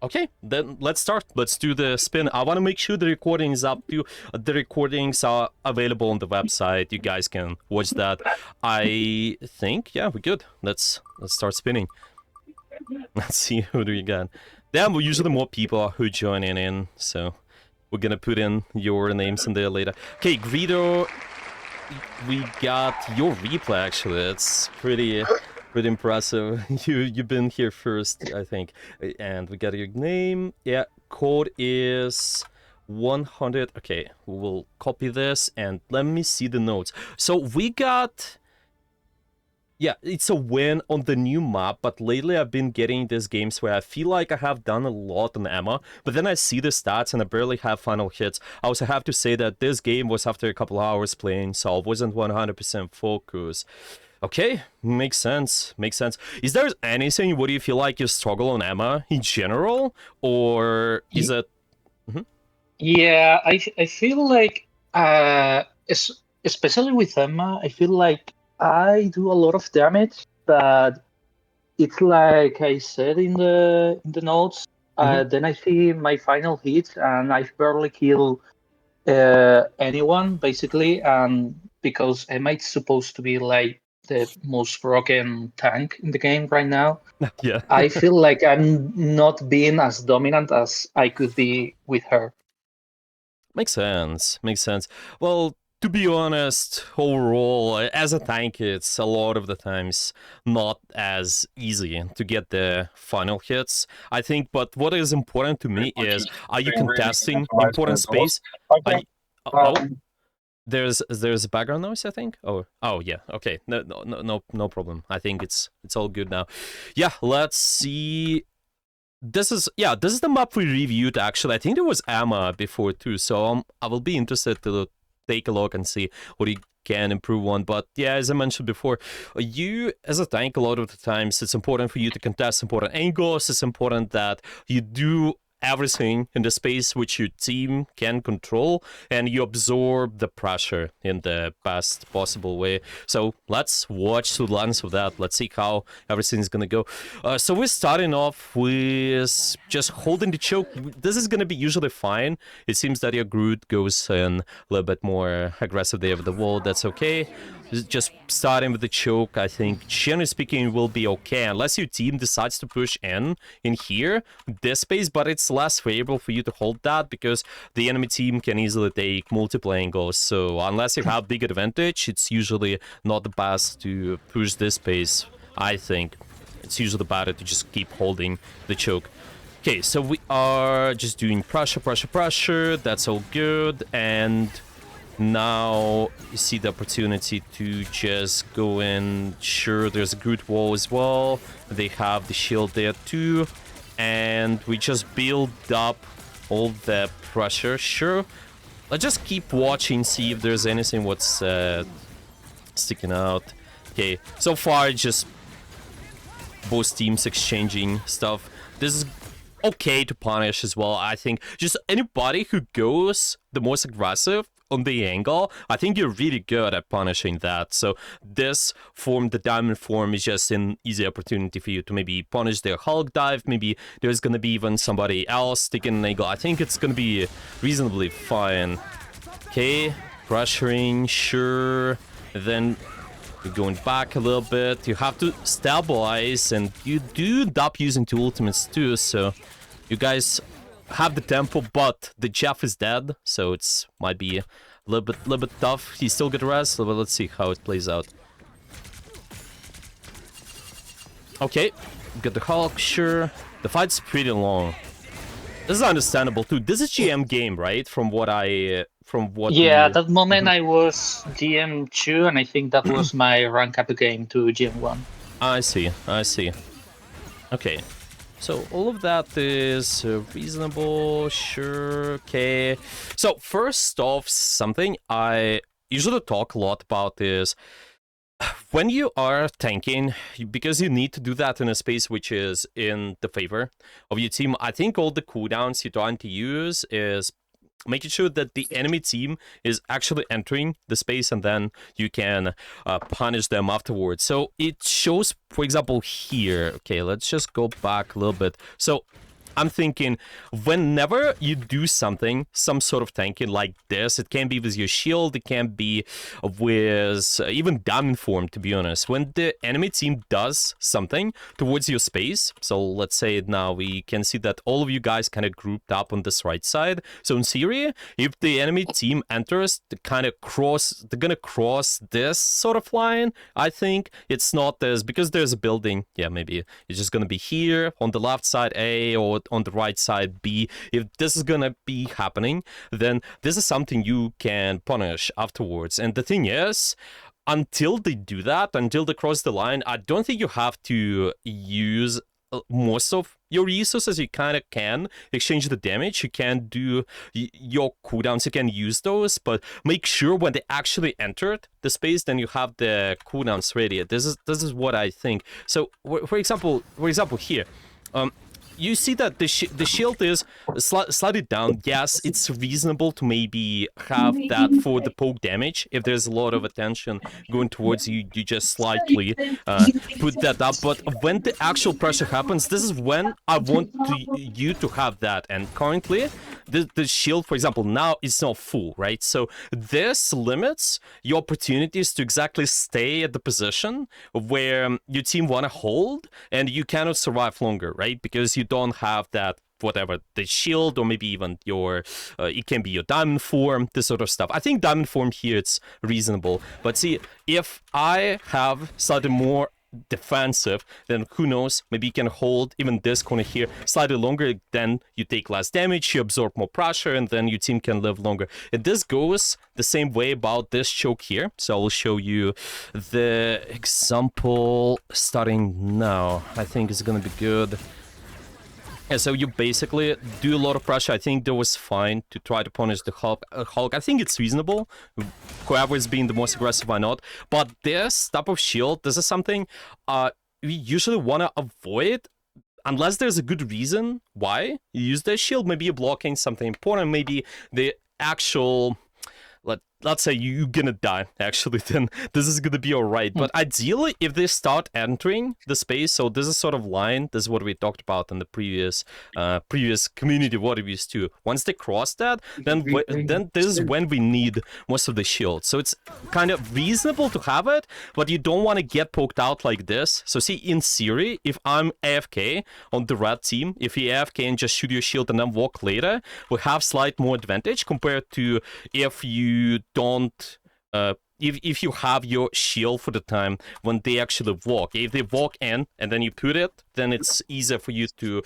Okay, then let's start. Let's do the spin. I want to make sure the recording is up to the recordings are available on the website. You guys can watch that. I think yeah, we're good. Let's start spinning. Let's see who do we got. There are usually more people who join in, so we're gonna put in your names in there later. Okay, Greedo, we got your replay actually. It's pretty impressive. You've been here first, I think. And we got your name. Yeah, code is 100. Okay, we'll copy this and let me see the notes. So we got, yeah, it's a win on the new map, but lately I've been getting these games where I feel like I have done a lot on Emma, but then I see the stats and I barely have final hits. I also have to say that this game was after a couple hours playing, so I wasn't 100% focused. Okay, makes sense, makes sense. Is there anything, what do you feel like you struggle on Emma in general, or is it... Yeah, I feel like, especially with Emma, I feel like I do a lot of damage, but it's like I said in the notes. Then I see my final hit, and I barely kill anyone basically, and because Emma is supposed to be like the most broken tank in the game right now, Yeah. I feel like I'm not being as dominant as I could be with her. Makes sense, makes sense. Well, to be honest, overall, as a tank, it's a lot of the times not as easy to get the final hits, I think, but what is important to me is, are you contesting important space? Oh, there's a background noise, I think. Oh yeah, okay, no problem. I think it's all good now. Yeah, let's see. This is the map we reviewed actually. I think there was Amma before too, so I will be interested to take a look and see what you can improve on. But yeah, as I mentioned before, you as a tank, a lot of the times it's important for you to contest important angles. It's important that you do everything in the space which your team can control, and you absorb the pressure in the best possible way. So let's watch through the lens of that. Let's see how everything's gonna go. So we're starting off with just holding the choke. This is gonna be usually fine. It seems that your Groot goes in a little bit more aggressive there with the wall. That's okay. Just starting with the choke, I think, generally speaking, will be okay, unless your team decides to push in here, this space, but it's less favorable for you to hold that, because the enemy team can easily take multiple angles, so unless you have big advantage, it's usually not the best to push this space, I think. It's usually better to just keep holding the choke. Okay, so we are just doing pressure, that's all good, and... now you see the opportunity to just go in. Sure, there's a good wall as well. They have the shield there too. And we just build up all the pressure. Sure. Let's just keep watching, see if there's anything what's sticking out. Okay, so far just both teams exchanging stuff. This is okay to punish as well, I think. Just anybody who goes the most aggressive on the angle, I think you're really good at punishing that. So this form, the diamond form, is just an easy opportunity for you to maybe punish their Hulk dive. Maybe there's gonna be even somebody else taking an angle. I think it's gonna be reasonably fine. Okay, pressuring, sure. Then you're going back a little bit. You have to stabilize, and you do end up using two ultimates too, so you guys have the tempo, but the Jeff is dead, so it's might be a little bit tough. He still get rest, but let's see how it plays out. Okay, got the Hulk, sure. The fight's pretty long. This is understandable too. This is GM game, right? From what Yeah, at that moment I was GM2, and I think that was my rank up game to GM1. I see. Okay. So all of that is reasonable, sure, okay. So first off, something I usually talk a lot about is when you are tanking, because you need to do that in a space which is in the favor of your team, I think all the cooldowns you're trying to use is making sure that the enemy team is actually entering the space, and then you can punish them afterwards. So it shows, for example, here. Okay, let's just go back a little bit. So I'm thinking whenever you do something, some sort of tanking like this, it can be with your shield, it can be with even diamond form, to be honest. When the enemy team does something towards your space, so let's say now we can see that all of you guys kind of grouped up on this right side. So in theory, if the enemy team enters, they're gonna cross this sort of line. I think it's not because there's a building. Yeah, maybe it's just gonna be here on the left side A or on the right side B. If this is gonna be happening, then this is something you can punish afterwards. And the thing is, until they do that, until they cross the line, I don't think you have to use most of your resources. You kind of can exchange the damage. You can do your cooldowns. You can use those, but make sure when they actually entered the space, then you have the cooldowns ready. This is what I think. So, for example, here, you see that the shield is slightly down. Yes, it's reasonable to maybe have that for the poke damage. If there's a lot of attention going towards you, you just slightly put that up. But when the actual pressure happens, this is when I want you to have that. And currently, the shield, for example, now is not full, right? So this limits your opportunities to exactly stay at the position where your team want to hold, and you cannot survive longer, right? Because you don't have that, whatever, the shield, or maybe even your it can be your diamond form, this sort of stuff. I think diamond form here, it's reasonable. But see, if I have slightly more defensive, then who knows, maybe you can hold even this corner here slightly longer, then you take less damage, you absorb more pressure, and then your team can live longer. And this goes the same way about this choke here. So I will show you the example starting now. I think it's gonna be good. Yeah, so you basically do a lot of pressure. I think that was fine to try to punish the Hulk. I think it's reasonable. Whoever is being the most aggressive, why not? But this type of shield, this is something we usually want to avoid unless there's a good reason why you use this shield. Maybe you're blocking something important. Maybe the actual... Let's say you're gonna die, actually, then this is gonna be alright. But ideally, if they start entering the space, so this is sort of line, this is what we talked about in the previous community VOD reviews too. Once they cross that, then this is when we need most of the shield. So it's kind of reasonable to have it, but you don't want to get poked out like this. So see, in theory, if I'm AFK on the red team, if you AFK and just shoot your shield and then walk later, we have slight more advantage compared to if you don't if you have your shield for the time when they actually walk. If they walk in and then you put it, then it's easier for you to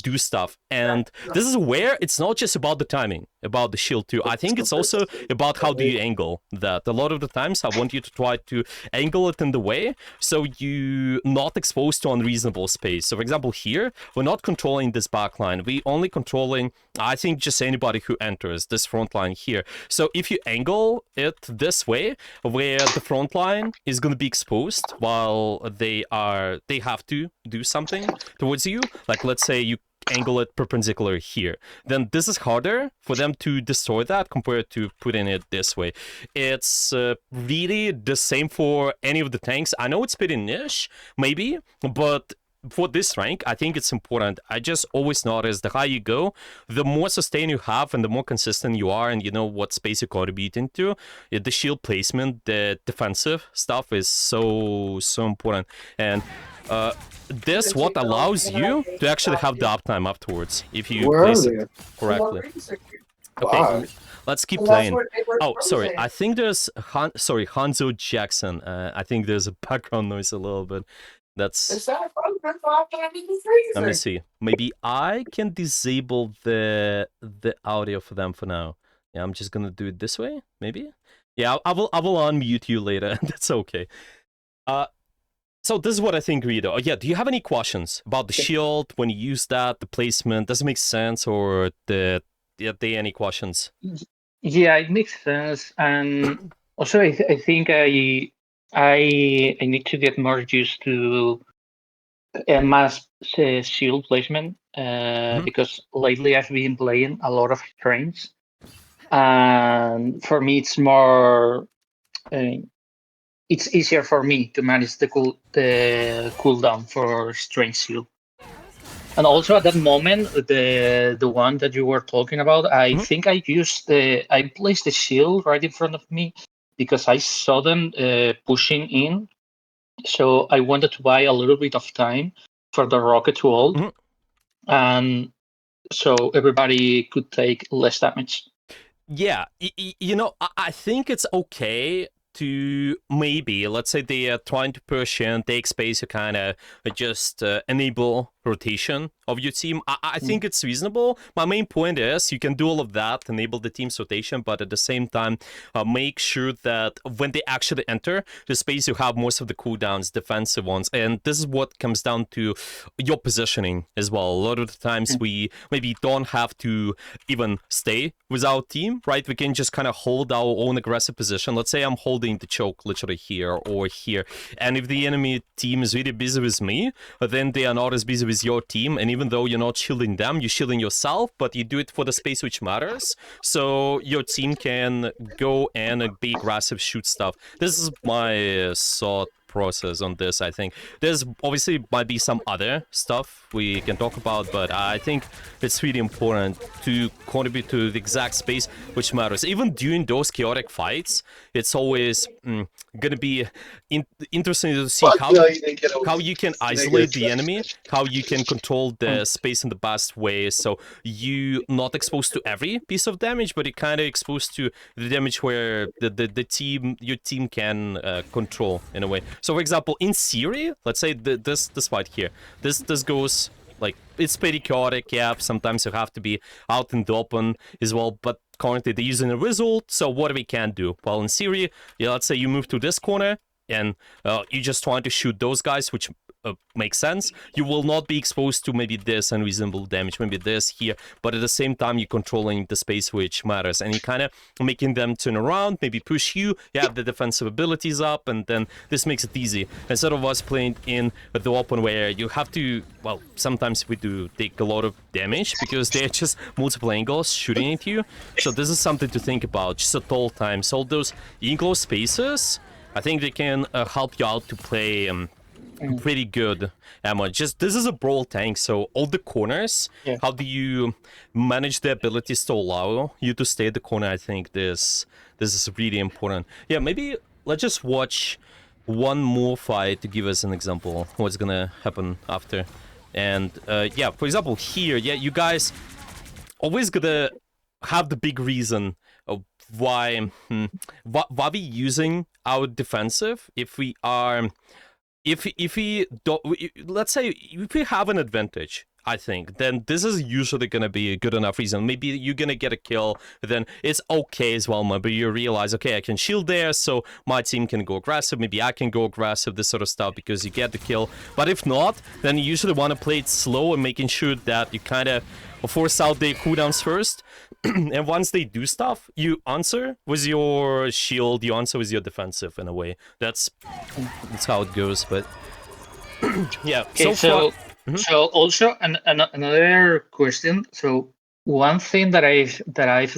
do stuff. And this is where it's not just about the timing, about the shield too. I think it's also about how do you angle that. A lot of the times I want you to try to angle it in the way so you're not exposed to unreasonable space. So for example here, we're not controlling this back line. We're only controlling, I think, just anybody who enters this front line here. So if you angle it this way, where the front line is going to be exposed while they have to do something towards you, like let's say you angle it perpendicular here, then this is harder for them to destroy that compared to putting it this way. It's really the same for any of the tanks. I know it's pretty niche, maybe, but for this rank, I think it's important. I just always notice the higher you go, the more sustain you have and the more consistent you are, and you know what space you contribute into. The shield placement, the defensive stuff is so important. And this what allows you to actually have the uptime afterwards if you place it correctly. Okay, let's keep playing. Oh, sorry, I think there's Hanzo Jackson. I think there's a background noise a little bit. That's... Let me see. Maybe I can disable the audio for them for now. Yeah, I'm just gonna do it this way, maybe? Yeah, I will unmute you later. That's okay. So this is what I think, Rito. Oh, yeah, do you have any questions about the shield, when you use that, the placement? Does it make sense, or any questions? Yeah, it makes sense. And also, I think I need to get more used to mass shield placement because lately I've been playing a lot of trains, and for me it's more it's easier for me to manage the cooldown for strange shield. And also at that moment, the one that you were talking about, I Mhm. think I placed the shield right in front of me because I saw them pushing in. So I wanted to buy a little bit of time for the rocket to ult, Mhm. and so everybody could take less damage. Yeah, I think it's okay to maybe, let's say they are trying to push in, take space to kind of just enable rotation of your team. I think it's reasonable. My main point is you can do all of that, enable the team's rotation, but at the same time, make sure that when they actually enter the space, you have most of the cooldowns, defensive ones. And this is what comes down to your positioning as well. A lot of the times we maybe don't have to even stay with our team, right? We can just kind of hold our own aggressive position. Let's say I'm holding the choke literally here or here. And if the enemy team is really busy with me, then they are not as busy with your team. And even though you're not shielding them, you're shielding yourself, but you do it for the space which matters. So your team can go and be aggressive, shoot stuff. This is my thought process on this. I think there's obviously might be some other stuff we can talk about, but I think it's really important to contribute to the exact space which matters. Even during those chaotic fights, it's always gonna be interesting to see Fuck no, you didn't get how away. you can Nigga, isolate the enemy, how you can control the space in the best way, so you not exposed to every piece of damage, but you kind of exposed to the damage where your team can control in a way. So, for example, in theory, let's say this fight here, this goes like it's pretty chaotic. Yeah, sometimes you have to be out in the open as well, but currently they're using a result. So what we can do? Well, in theory, yeah, let's say you move to this corner and you just trying to shoot those guys, which makes sense. You will not be exposed to maybe this unreasonable damage, maybe this here, but at the same time you're controlling the space which matters, and you kind of making them turn around, maybe push you. You have the defensive abilities up, and then this makes it easy instead of us playing in the open where you have to. Well, sometimes we do take a lot of damage because they're just multiple angles shooting at you. So this is something to think about. Just at all times, all those enclosed spaces, I think they can help you out to play pretty good ammo. Just this is a brawl tank, so all the corners. Yeah. How do you manage the abilities to allow you to stay at the corner? I think this is really important. Yeah, maybe let's just watch one more fight to give us an example what's gonna happen after. And yeah, for example, here, yeah, you guys always gonna have the big reason of why we using our defensive if we are if we don't, let's say if we have an advantage, I think then this is usually gonna be a good enough reason. Maybe you're gonna get a kill, then it's okay as well. Maybe you realize, okay, I can shield there, so my team can go aggressive. Maybe I can go aggressive, this sort of stuff, because you get the kill. But if not, then you usually want to play it slow and making sure that you kind of force out their cooldowns first. And once they do stuff, you answer with your shield, you answer with your defensive in a way. That's how it goes. But yeah, Okay, so far. so also another question. So one thing that I've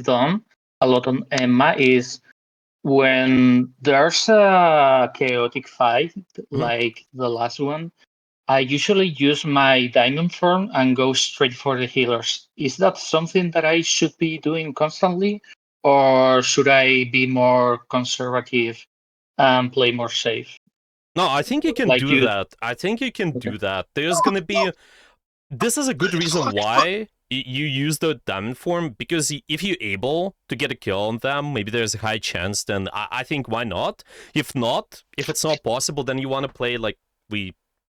done a lot on Emma is when there's a chaotic fight Mhm. like the last one, I usually use my diamond form and go straight for the healers. Is that something that I should be doing constantly, or should I be more conservative and play more safe? No, I think you can Like do you. that. I think you can Okay. do that. There's gonna be. This is a good reason why you use the diamond form, because if you're able to get a kill on them, maybe there's a high chance. Then I think why not? If not, if it's not possible, then you want to play like we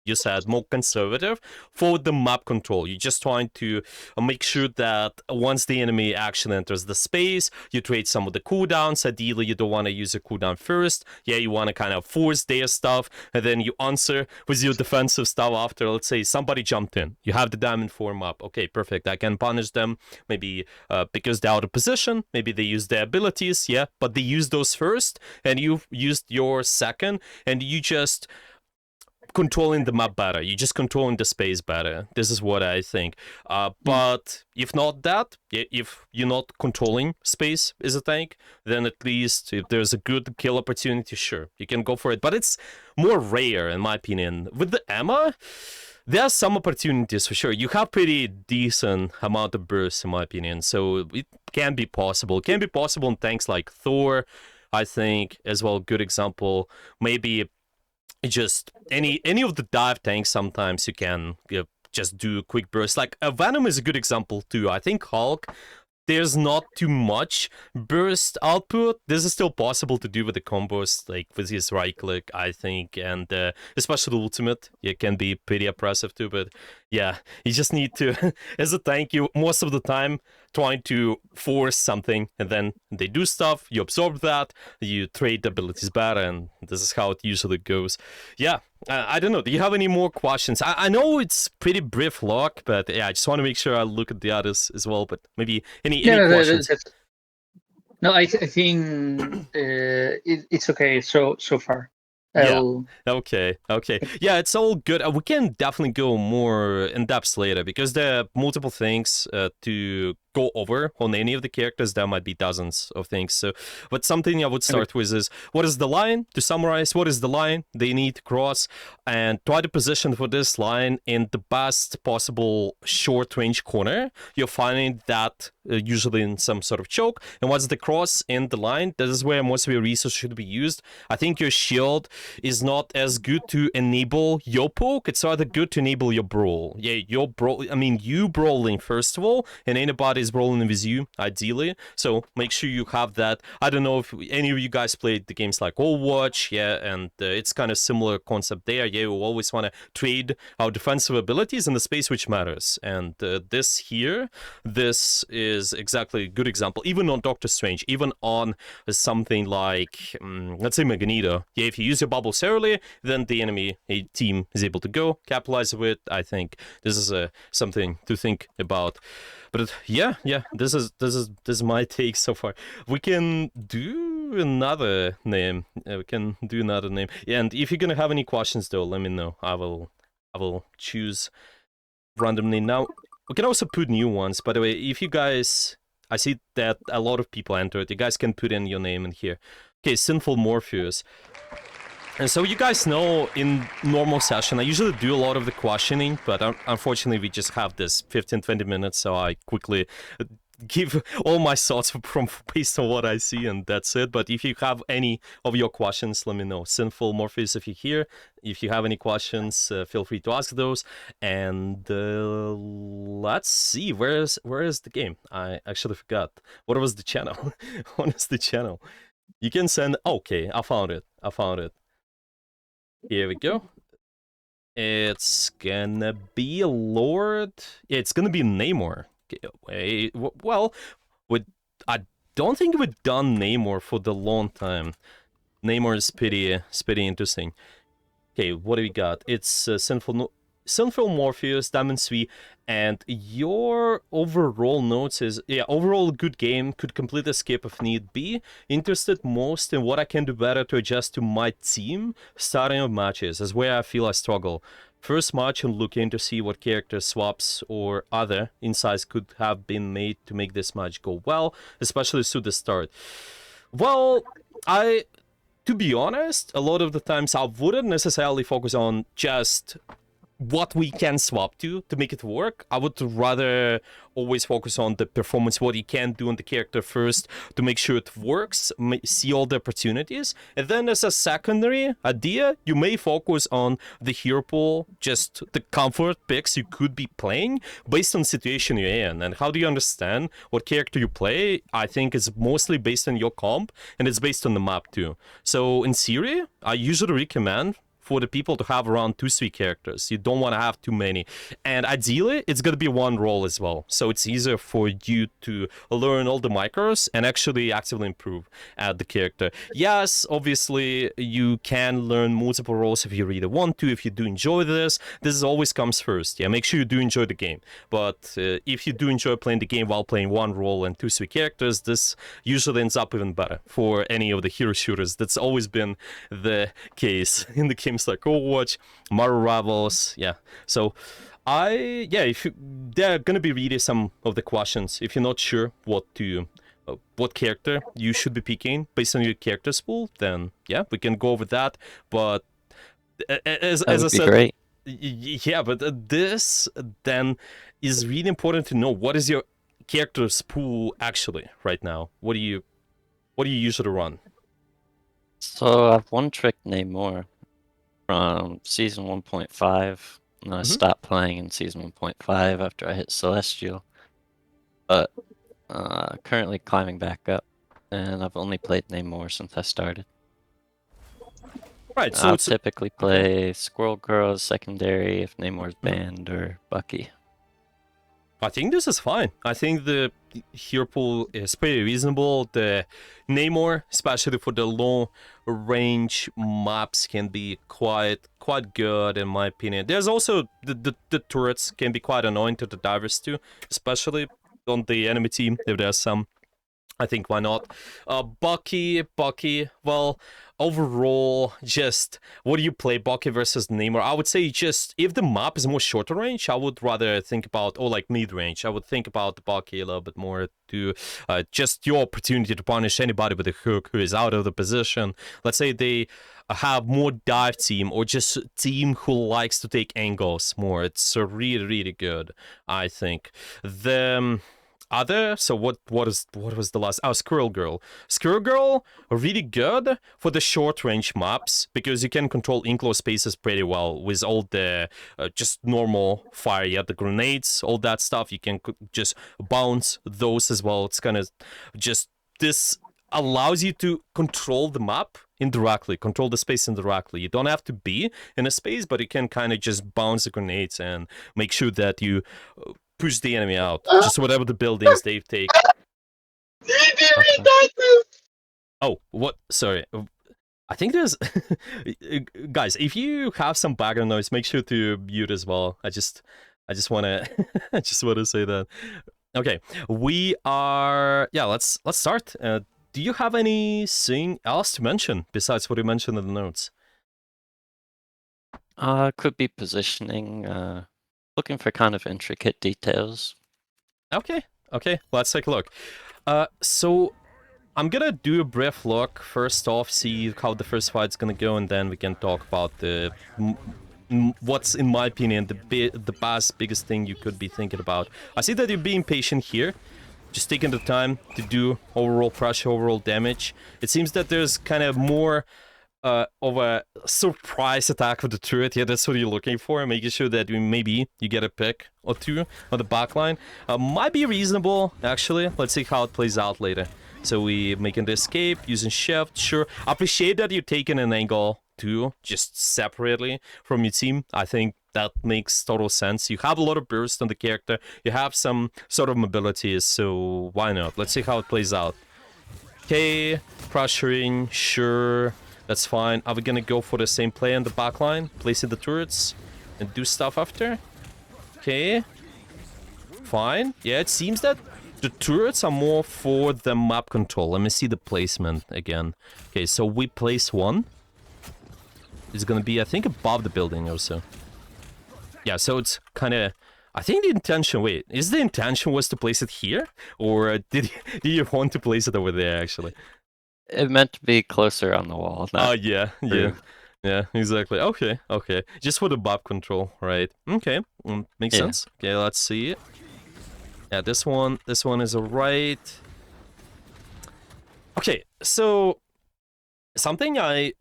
you said, more conservative for the map control. You're just trying to make sure that once the enemy actually enters the space, you trade some of the cooldowns. Ideally, you don't want to use a cooldown first. Yeah, you want to kind of force their stuff, and then you answer with your defensive stuff after. Let's say somebody jumped in. You have the diamond form up. Okay, perfect. I can punish them maybe because they're out of position. Maybe they use their abilities, yeah, but they use those first, and you've used your second, and you just controlling the map better. You're just controlling the space better. This is what I think. Mm. But if not that, if you're not controlling space as a tank, then at least if there's a good kill opportunity, sure, you can go for it. But it's more rare, in my opinion. With the Emma, there are some opportunities for sure. You have pretty decent amount of bursts, in my opinion, so it can be possible. It can be possible in tanks like Thor, I think, as well. Good example. Maybe just any of the dive tanks. Sometimes you can just do quick bursts. Like Venom is a good example too. I think Hulk, there's not too much burst output. This is still possible to do with the combos, like with his right click, I think, and especially the ultimate. It can be pretty oppressive too, but yeah, you just need to, as a tank, you most of the time trying to force something, and then they do stuff, you absorb that, you trade abilities better, and this is how it usually goes. Yeah, I don't know. Do you have any more questions? I know it's pretty brief lock, but yeah, I just want to make sure I look at the others as well. But maybe any questions? No, I think it's okay so far. Yeah. I'll... Okay. Yeah, it's all good. We can definitely go more in depth later because there are multiple things to go over on any of the characters. There might be dozens of things. So, but something I would start with is what is the line? To summarize, what is the line they need to cross, and try to position for this line in the best possible short range corner. You're finding that usually in some sort of choke. And what's the cross in the line? This is where most of your resources should be used. I think your shield is not as good to enable your poke. It's rather good to enable your brawl. Yeah, your brawl. I mean, you brawling first of all, and anybody's brawling with you, ideally. So make sure you have that. I don't know if any of you guys played the games like Overwatch, yeah, and it's kind of similar concept there. Yeah, you always want to trade our defensive abilities in the space which matters. And this is exactly a good example. Even on Doctor Strange, even on something like, let's say Magneto. Yeah, if you use your bubbles early, then the enemy team is able to go capitalize with. I think this is something to think about. But yeah, this is my take so far. We can do another name. And if you're gonna have any questions, though, let me know. I will choose randomly. Now we can also put new ones. By the way, if you guys, I see that a lot of people entered. You guys can put in your name in here. Okay, Sinful Morpheus. And so you guys know, in normal session, I usually do a lot of the questioning, but unfortunately we just have this 15-20 minutes, so I quickly give all my thoughts from based on what I see, and that's it. But if you have any of your questions, let me know. Sinful Morpheus, if you're here, if you have any questions, feel free to ask those. And let's see, where is the game? I actually forgot. What was the channel? What is the channel? You can send... Okay, I found it. Here we go. It's gonna be Lord... Yeah, it's gonna be Namor. Okay, well, I don't think we've done Namor for the long time. Namor is pretty interesting. Okay, what do we got? It's Sinful Morpheus, Diamond 3, and your overall notes is, yeah, overall good game, could completely skip if need be. Interested most in what I can do better to adjust to my team. Starting of matches is where I feel I struggle. First match and looking to see what character swaps or other insights could have been made to make this match go well, especially to the start. Well, to be honest, a lot of the times I wouldn't necessarily focus on just what we can swap to make it work. I would rather always focus on the performance, what you can do on the character first to make sure it works, see all the opportunities, and then as a secondary idea, you may focus on the hero pool, just the comfort picks you could be playing based on the situation you're in. And how do you understand what character you play? I think it's mostly based on your comp, and it's based on the map too. So in theory, I usually recommend for the people to have around 2-3 characters. You don't want to have too many. And ideally, it's going to be one role as well. So it's easier for you to learn all the micros and actually actively improve at the character. Yes, obviously, you can learn multiple roles if you really want to, if you do enjoy this. This always comes first. Yeah, make sure you do enjoy the game. But if you do enjoy playing the game while playing one role and 2-3 characters, this usually ends up even better for any of the hero shooters. That's always been the case in the games like Overwatch, Marvel Rivals, yeah. So if there are gonna be really some of the questions. If you're not sure what character you should be picking based on your character's pool, then yeah, we can go over that. But as I said, great. Yeah, but this then is really important to know. What is your character's pool actually right now? What do you usually run? So I've one trick Namor from season 1.5. And I stopped playing in season 1.5 after I hit Celestial. But currently climbing back up. And I've only played Namor since I started. Right, so I'll it's typically play Squirrel Girl as secondary if Namor's banned, or Bucky. I think this is fine. I think the hero pool is pretty reasonable. The Namor, especially for the long range maps, can be quite good in my opinion. There's also the turrets can be quite annoying to the divers too, especially on the enemy team if there's some. I think why not? Bucky, well, overall, just what do you play, Bucky versus Namor? I would say just if the map is more shorter range, I would rather think about, or like mid range, I would think about Bucky a little bit more to just your opportunity to punish anybody with a hook who is out of the position. Let's say they have more dive team or just team who likes to take angles more. It's really good, I think. The other, so what was the last? Oh, Squirrel Girl. Squirrel Girl really good for the short range maps because you can control enclosed spaces pretty well with all the just normal fire. You have the grenades, all that stuff. You can just bounce those as well. It's kind of just this allows you to control the map indirectly, control the space indirectly. You don't have to be in a space, but you can kind of just bounce the grenades and make sure that you push the enemy out. Just whatever the buildings they take. Oh, what? Sorry. I think there's guys, if you have some background noise, make sure to mute as well. I just wanna I just wanna say that. Okay, we are let's start. Do you have anything else to mention besides what you mentioned in the notes? Could be positioning, looking for kind of intricate details. Okay, let's take a look. So I'm gonna do a brief look first off, see how the first fight's gonna go, and then we can talk about the what's, in my opinion, the biggest thing you could be thinking about. I see that you're being patient here, just taking the time to do overall pressure, overall damage. It seems that there's kind of more of a surprise attack with the turret. Yeah, that's what you're looking for, making sure that maybe you get a pick or two on the backline. Might be reasonable, actually. Let's see how it plays out later. So we making the escape, using shift, sure. I appreciate that you're taking an angle too, just separately from your team. I think that makes total sense. You have a lot of burst on the character, you have some sort of mobility, so why not? Let's see how it plays out. Okay, pressuring, sure, that's fine. Are we gonna go for the same play on the backline, placing the turrets and do stuff after? Okay, fine. Yeah, it seems that the turrets are more for the map control. Let me see the placement again. Okay, so we place one. It's gonna be, I think, above the building also. Yeah, so it's kind of... I think the intention... Wait, is the intention was to place it here? Or did you want to place it over there, actually? It meant to be closer on the wall. Oh, yeah. Yeah, exactly. Okay. Just for the map control, right? Okay, makes sense. Okay, let's see it. Yeah, this one is alright. Okay, so something I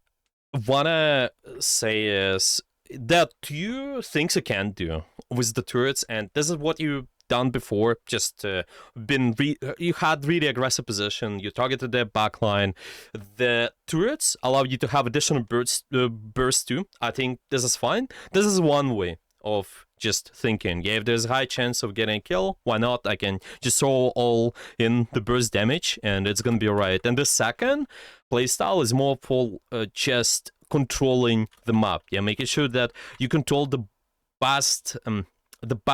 wanna say is that two things you can do with the turrets, and this is what you've done before. Just you had really aggressive position. You targeted their backline. The turrets allow you to have additional burst too. I think this is fine. This is one way of just thinking, yeah, if there's a high chance of getting a kill, why not? I can just throw all in the burst damage and it's gonna be alright. And the second playstyle is more for just controlling the map, yeah, making sure that you control the best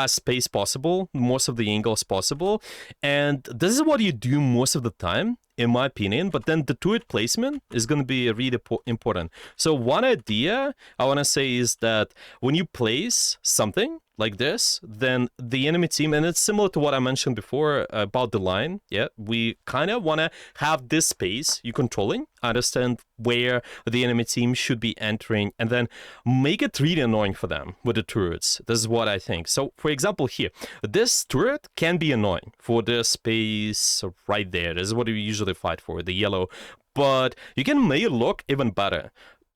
space possible, most of the angles possible, and this is what you do most of the time. in my opinion, but then the turret placement is going to be really important. So one idea I want to say is that when you place something like this, then the enemy team, and it's similar to what I mentioned before about the line, yeah, we kind of want to have this space you controlling, understand where the enemy team should be entering, and then make it really annoying for them with the turrets. This is what I think. So, for example, here, this turret can be annoying for the space right there. This is what we usually fight for, the yellow, but you can make it look even better.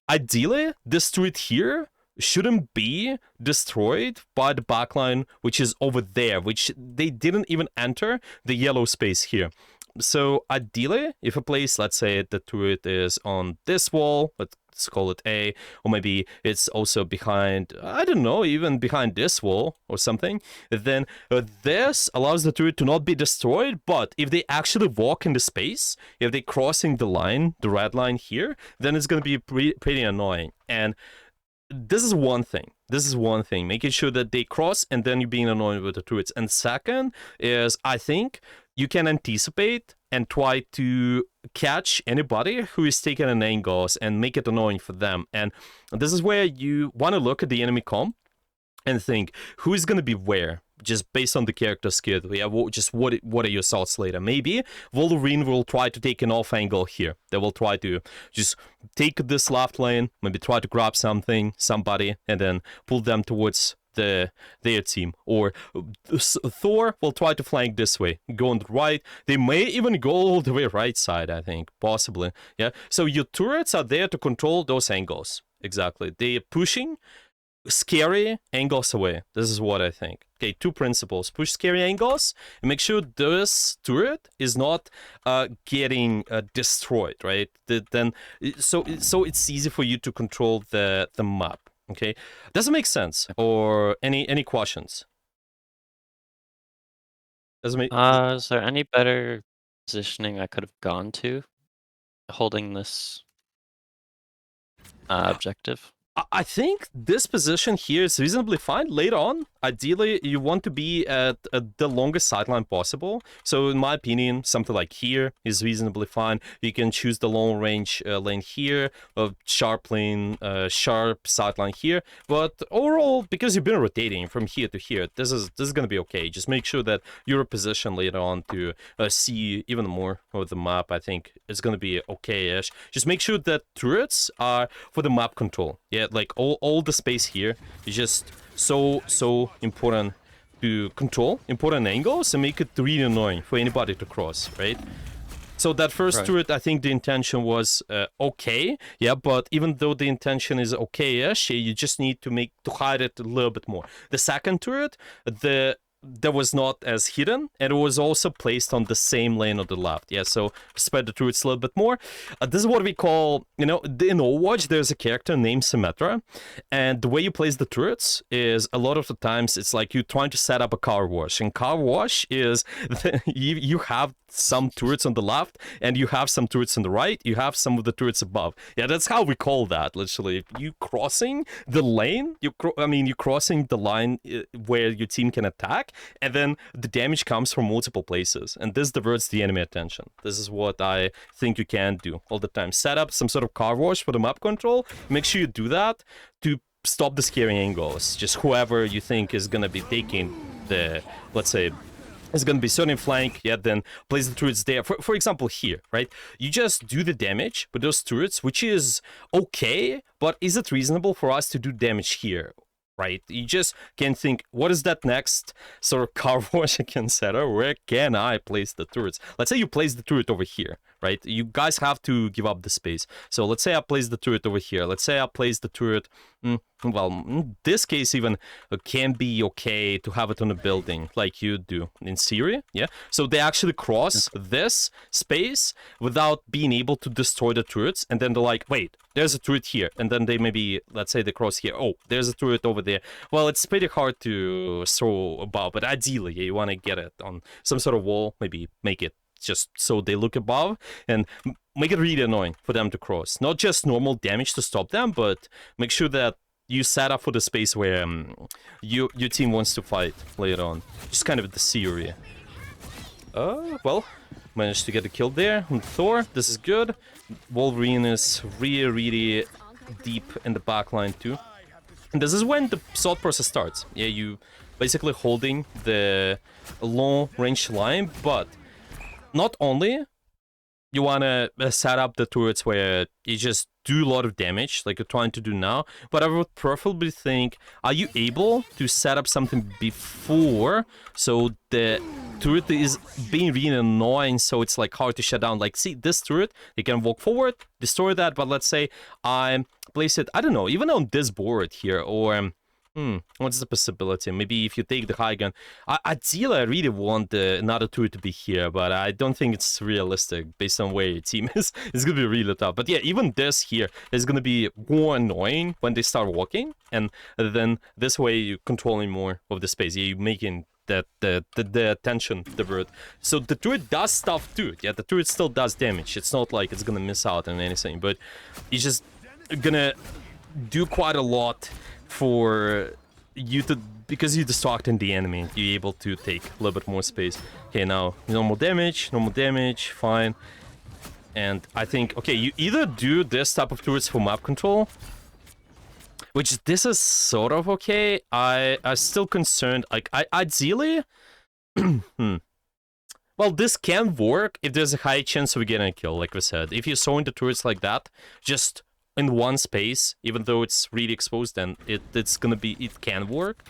Ideally, this turret here shouldn't be destroyed by the backline, which is over there, which they didn't even enter the yellow space here. So ideally, if a place, let's say the turret is on this wall, let's call it A, or maybe it's also behind, I don't know, even behind this wall or something, then this allows the turret to not be destroyed, but if they actually walk in the space, if they're crossing the line, the red line here, then it's going to be pretty annoying. And this is one thing. Making sure that they cross and then you're being annoyed with the turrets. And second is, I think you can anticipate and try to catch anybody who is taking an angles and make it annoying for them. And this is where you want to look at the enemy comp and think who is going to be where, just based on the character skill. Yeah, just what are your thoughts later? Maybe Wolverine will try to take an off angle here. They will try to just take this left lane, maybe try to grab somebody, and then pull them towards their team. Or Thor will try to flank this way, go on the right. They may even go all the way right side, I think, possibly. Yeah. So your turrets are there to control those angles. Exactly. They're pushing scary angles away. This is what I think. Okay, two principles: push scary angles and make sure this turret is not getting destroyed, right? So it's easy for you to control the map. Okay, does it make sense? Or any questions? Does it make? Is there any better positioning I could have gone to holding this objective? I think this position here is reasonably fine. Later on, ideally, you want to be at the longest sideline possible. So in my opinion, something like here is reasonably fine. You can choose the long range lane here, sharp lane, sharp sideline here. But overall, because you've been rotating from here to here, this is going to be okay. Just make sure that you're positioned later on to see even more of the map. I think it's going to be okay-ish. Just make sure that turrets are for the map control. Yeah, like all the space here is just so important to control, important angles, and make it really annoying for anybody to cross, right? So that first turret, I think the intention was okay, yeah, but even though the intention is okay-ish, you just need to hide it a little bit more. The second turret, that was not as hidden, and it was also placed on the same lane on the left. Yeah, so spread the turrets a little bit more. This is what we call, in Overwatch, there's a character named Symmetra, and the way you place the turrets is a lot of the times it's like you're trying to set up a car wash, and car wash is you have some turrets on the left, and you have some turrets on the right, you have some of the turrets above. Yeah, that's how we call that, literally. You crossing the lane, you're crossing the line where your team can attack, and then the damage comes from multiple places, and this diverts the enemy attention. This is what I think you can do all the time. Set up some sort of car wash for the map control. Make sure you do that to stop the scary angles. Just whoever you think is gonna be taking the, let's say, it's going to be certain flank, yeah, then place the turrets there. For example, here, right? You just do the damage with those turrets, which is okay, but is it reasonable for us to do damage here, right? You just can think, what is that next sort of car wash I can set up? Where can I place the turrets? Let's say you place the turret over here, right? You guys have to give up the space. So let's say I place the turret over here. Let's say I place the turret, well, in this case even can be okay to have it on a building like you do in Syria, yeah? So they actually cross this space without being able to destroy the turrets, and then they're like, wait, there's a turret here, and then they maybe, let's say they cross here, oh, there's a turret over there. Well, it's pretty hard to throw above, but ideally you want to get it on some sort of wall, maybe make it just so they look above, and make it really annoying for them to cross. Not just normal damage to stop them, but make sure that you set up for the space where your team wants to fight later on. Just kind of the theory. Well, Managed to get a kill there on Thor. This is good. Wolverine is really deep in the backline too. And this is when the thought process starts. Yeah, you basically holding the long range line, but not only you want to set up the turrets where you just do a lot of damage, like you're trying to do now, but I would preferably think, are you able to set up something before, so the turret is being really annoying, so it's like hard to shut down. Like, see, this turret, you can walk forward, destroy that, but let's say I place it, I don't know, even on this board here, or what's the possibility? Maybe if you take the high gun. Ideally, I really want another turret to be here, but I don't think it's realistic based on where your team is. It's gonna be really tough. But yeah, even this here is gonna be more annoying when they start walking, and then this way you're controlling more of the space. You're making that the attention divert. So the turret does stuff too. Yeah, the turret still does damage. It's not like it's gonna miss out on anything, but it's just gonna do quite a lot for you to, because you're distracting the enemy, you're able to take a little bit more space. Okay, now normal damage, fine. And I think, okay, you either do this type of turrets for map control, which this is sort of okay. I'm still concerned, like, ideally, well, this can work if there's a high chance of getting a kill, like we said. If you're throwing the turrets like that, just in one space, even though it's really exposed, then it can work.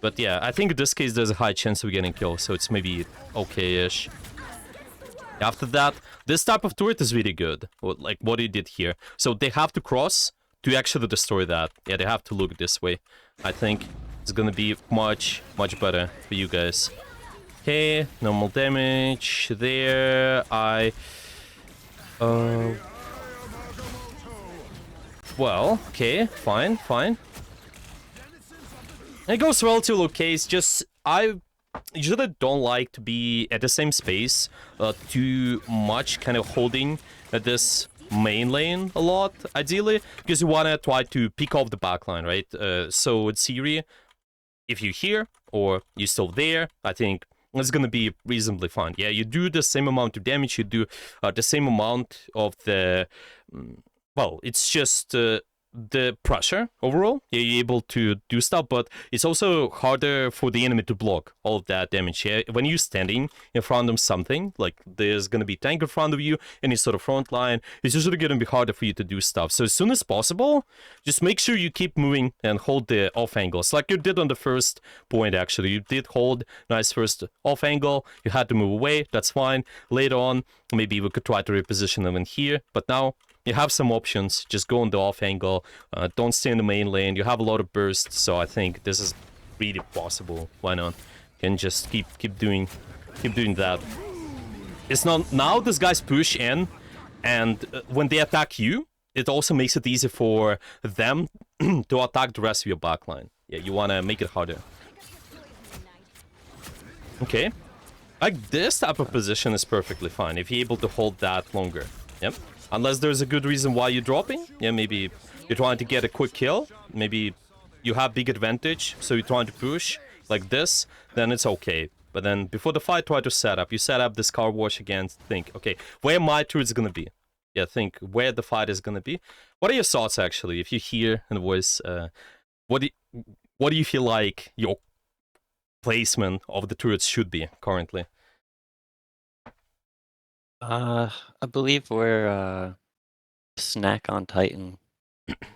But yeah, I think in this case there's a high chance of getting killed, so it's maybe okay-ish. After that, this type of turret is really good, like what he did here. So they have to cross to actually destroy that. Yeah, they have to look this way. I think it's gonna be much better for you guys. Okay, normal damage there. Well, okay, fine. It goes relatively okay. It's just, I usually don't like to be at the same space too much, kind of holding this main lane a lot, ideally, because you want to try to pick off the backline, right? So in theory, if you're here or you're still there, I think it's gonna be reasonably fine. Yeah, you do the same amount of damage, you do the same amount of the... well, it's just the pressure overall. Yeah, you're able to do stuff, but it's also harder for the enemy to block all of that damage. Yeah, when you're standing in front of something, like there's gonna be tank in front of you, any sort of front line, it's usually gonna be harder for you to do stuff. So as soon as possible, just make sure you keep moving and hold the off angles, like you did on the first point. Actually, you did hold nice first off angle. You had to move away. That's fine. Later on, maybe we could try to reposition them in here, but now you have some options. Just go on the off angle. Don't stay in the main lane. You have a lot of bursts, so I think this is really possible. Why not? You can just keep doing that. It's not now. This guy's push in, and when they attack you, it also makes it easy for them to attack the rest of your backline. Yeah, you wanna make it harder. Okay, like this type of position is perfectly fine if you're able to hold that longer. Yep. Unless there's a good reason why you're dropping. Yeah, maybe you're trying to get a quick kill. Maybe you have big advantage, so you're trying to push like this, then it's okay. But then before the fight, try to set up. You set up this car wash again, think, okay, where my turret's gonna be? Yeah, think where the fight is gonna be. What are your thoughts, actually, if you hear in the voice, what do you feel like your placement of the turrets should be currently? I believe where Snack on Titan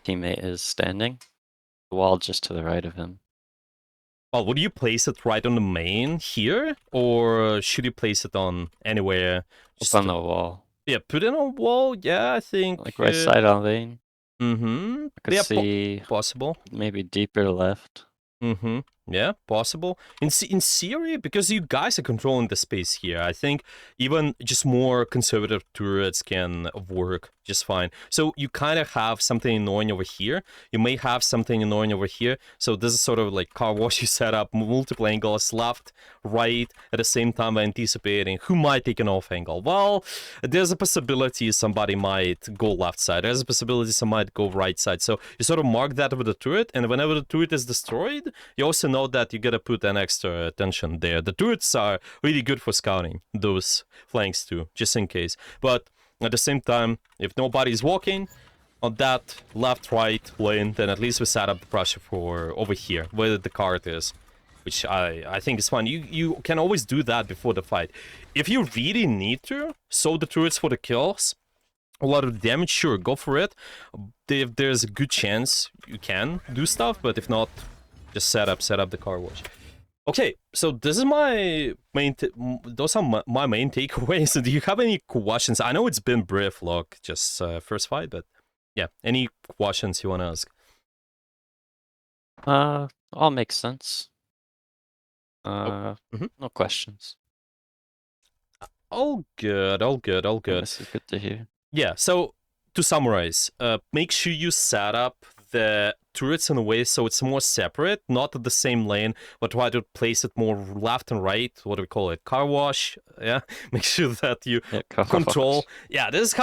teammate is standing. The wall just to the right of him. Well, would you place it right on the main here, or should you place it on anywhere? Just on the wall. Yeah, put it on wall. Yeah, I think Like right side on lane. Mm-hmm. I could see possible. Maybe deeper left. Mm-hmm. Yeah, possible. In theory, because you guys are controlling the space here, I think even just more conservative turrets can work just fine. So you kind of have something annoying over here. You may have something annoying over here. So this is sort of like car wash. You set up multiple angles, left, right, at the same time anticipating who might take an off angle. Well, there's a possibility somebody might go left side. There's a possibility some might go right side. So you sort of mark that with the turret, and whenever the turret is destroyed, you also know note that you gotta put an extra attention there. The turrets are really good for scouting those flanks too, just in case. But at the same time, if nobody's walking on that left-right lane, then at least we set up the pressure for over here, where the cart is. Which I think is fine. You can always do that before the fight. If you really need to sow the turrets for the kills, a lot of damage, sure, go for it. If there's a good chance you can do stuff, but if not, just set up the car wash. Okay, so this is my main. Those are my main takeaways. Do you have any questions? I know it's been brief, look, just first fight, but yeah, any questions you want to ask? All makes sense. mhm. No questions. All good, all good, all good. This is good to hear. Yeah, so to summarize, make sure you set up the turrets in a way so it's more separate, not at the same lane, but try to place it more left and right. What do we call it? Car wash. Yeah, make sure that you control. Yeah, this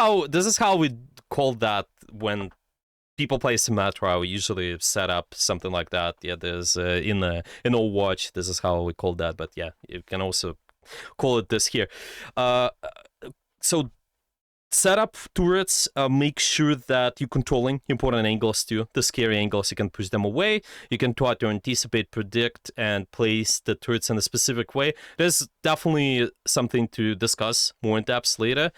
is how we call that when people play Symmetra. We usually set up something like that. Yeah, there's in Overwatch. This is how we call that. But yeah, you can also call it this here. So set up turrets, make sure that you're controlling important angles too. The scary angles, you can push them away. You can try to anticipate, predict, and place the turrets in a specific way. There's definitely something to discuss more in depth later.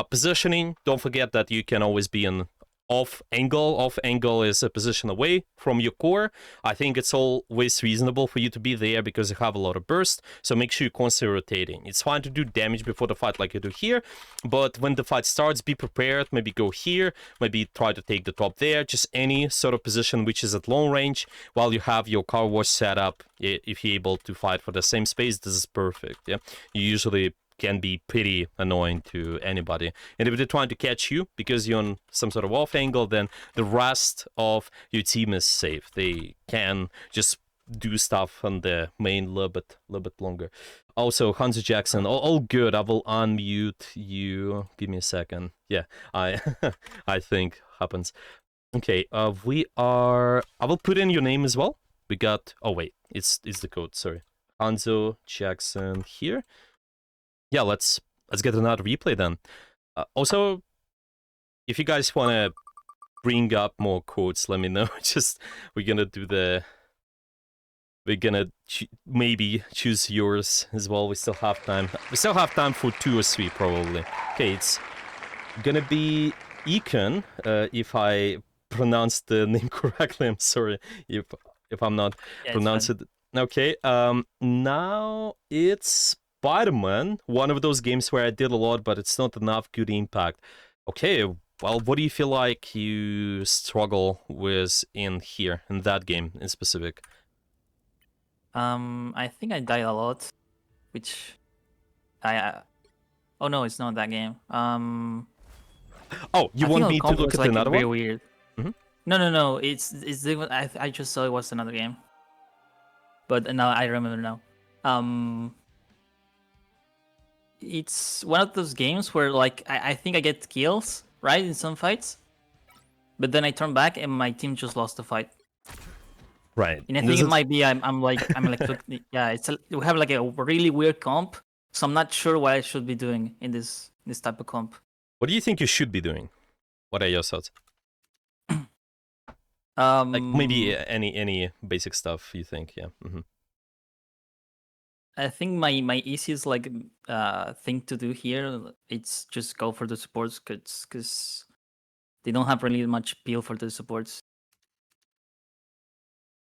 Positioning, don't forget that you can always be in off angle. Off angle is a position away from your core. I think it's always reasonable for you to be there because you have a lot of burst, so make sure you're constantly rotating. It's fine to do damage before the fight like you do here, but when the fight starts, be prepared. Maybe go here, maybe try to take the top there, just any sort of position which is at long range while you have your car wash set up. If you're able to fight for the same space, this is perfect. Yeah, you usually can be pretty annoying to anybody. And if they're trying to catch you because you're on some sort of off angle, then the rest of your team is safe. They can just do stuff on the main a little bit longer. Also, Hanzo Jackson, all good. I will unmute you. Give me a second. Yeah, I think happens. Okay, I will put in your name as well. We got, oh wait, it's the code, sorry. Hanzo Jackson here. Yeah, let's get another replay then. Also, if you guys want to bring up more quotes, let me know. Just we're gonna maybe choose yours as well. We still have time. We still have time for 2 or 3 probably. Okay, it's gonna be Econ. If I pronounced the name correctly, I'm sorry if I'm not pronouncing it. Okay. Now it's Spider-Man, one of those games where I did a lot, but it's not enough good impact. Okay, well, what do you feel like you struggle with in that game in specific? I think I died a lot, which oh no, it's not that game. Oh, you want me to look at like another one? Weird. Mm-hmm. No, it's different. I just saw it was another game, but now I remember now. It's one of those games where like I think I get kills right in some fights, but then I turn back and my team just lost the fight. Right. And I think it might be I'm like yeah, we have like a really weird comp, so I'm not sure what I should be doing in this type of comp. What do you think you should be doing? What are your thoughts? Like maybe any basic stuff you think, yeah. Mm-hmm. I think my easiest like thing to do here, it's just go for the supports because they don't have really much appeal for the supports.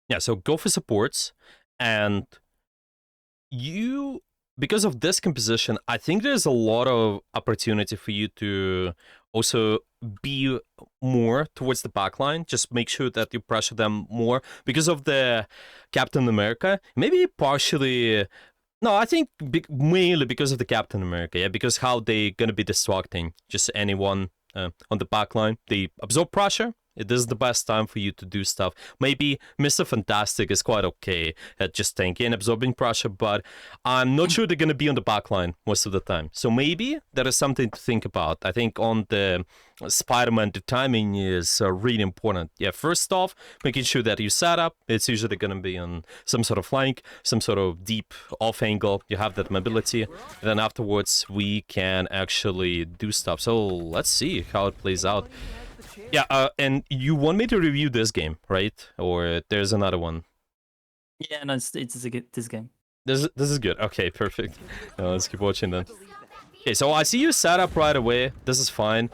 Yeah, so go for supports, and because of this composition, I think there's a lot of opportunity for you to also be more towards the backline. Just make sure that you pressure them more because of the Captain America. Maybe partially. No, I think mainly because of the Captain America, yeah, because how they gonna be distracting just anyone on the back line. They absorb pressure, This is the best time for you to do stuff. Maybe Mr. Fantastic is quite okay at just tanking, absorbing pressure, but I'm not sure they're going to be on the back line most of the time. So maybe that is something to think about. I think on the Spider-Man, the timing is really important. Yeah, first off, making sure that you set up. It's usually going to be on some sort of flank, some sort of deep off angle. You have that mobility. And then afterwards, we can actually do stuff. So let's see how it plays out. Yeah, and you want me to review this game, right? Or there's another one? Yeah, no, it's a good, this game. This is good. Okay, perfect. Let's keep watching then. Okay, so I see you set up right away. This is fine.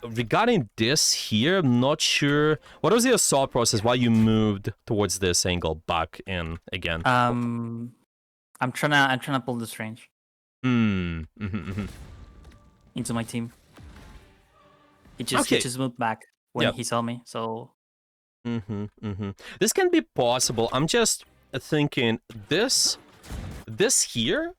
Regarding this here, I'm not sure. What was your thought process? Why you moved towards this angle back in again? I'm trying to pull this range into my team. He just moved back when he saw me. So. This can be possible. I'm just thinking this here.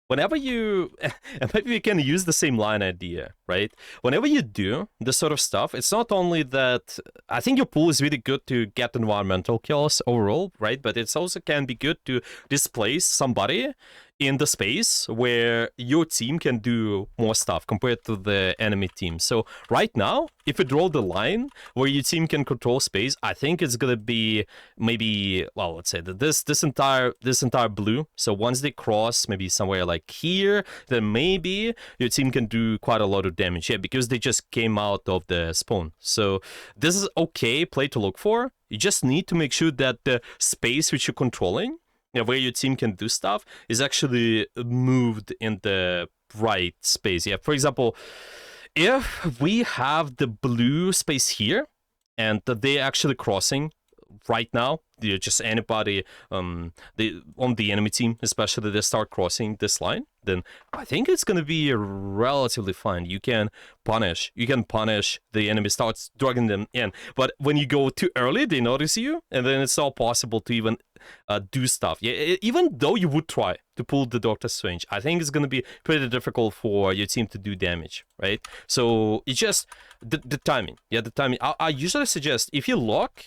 Whenever you, and maybe we can use the same line idea, right? Whenever you do this sort of stuff, it's not only that, I think your pool is really good to get environmental kills overall, right? But it's also can be good to displace somebody in the space where your team can do more stuff compared to the enemy team. So right now, if you draw the line where your team can control space, I think it's gonna be maybe, well, let's say that this entire blue. So once they cross maybe somewhere like here, then maybe your team can do quite a lot of damage. Yeah, because they just came out of the spawn. So this is okay play to look for. You just need to make sure that the space which you're controlling, where your team can do stuff, is actually moved in the right space. Yeah, for example, if we have the blue space here and they're actually crossing right now, just anybody on the enemy team, especially, they start crossing this line, then I think it's gonna be relatively fine. You can punish the enemy, starts dragging them in. But when you go too early, they notice you, and then it's not possible to even do stuff. Yeah, even though you would try to pull the Doctor Strange, I think it's gonna be pretty difficult for your team to do damage, right? So it's just the timing. Yeah, the timing. I usually suggest if you lock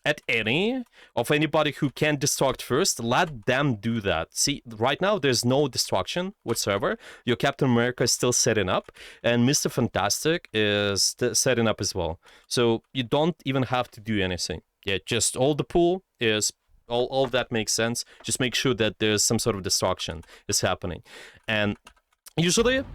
at any of anybody who can destruct first, let them do that. See, right now there's no destruction whatsoever. Your Captain America is still setting up, and Mr. Fantastic is setting up as well. So you don't even have to do anything. Yeah, just all the pool is all of that makes sense. Just make sure that there's some sort of destruction is happening, and usually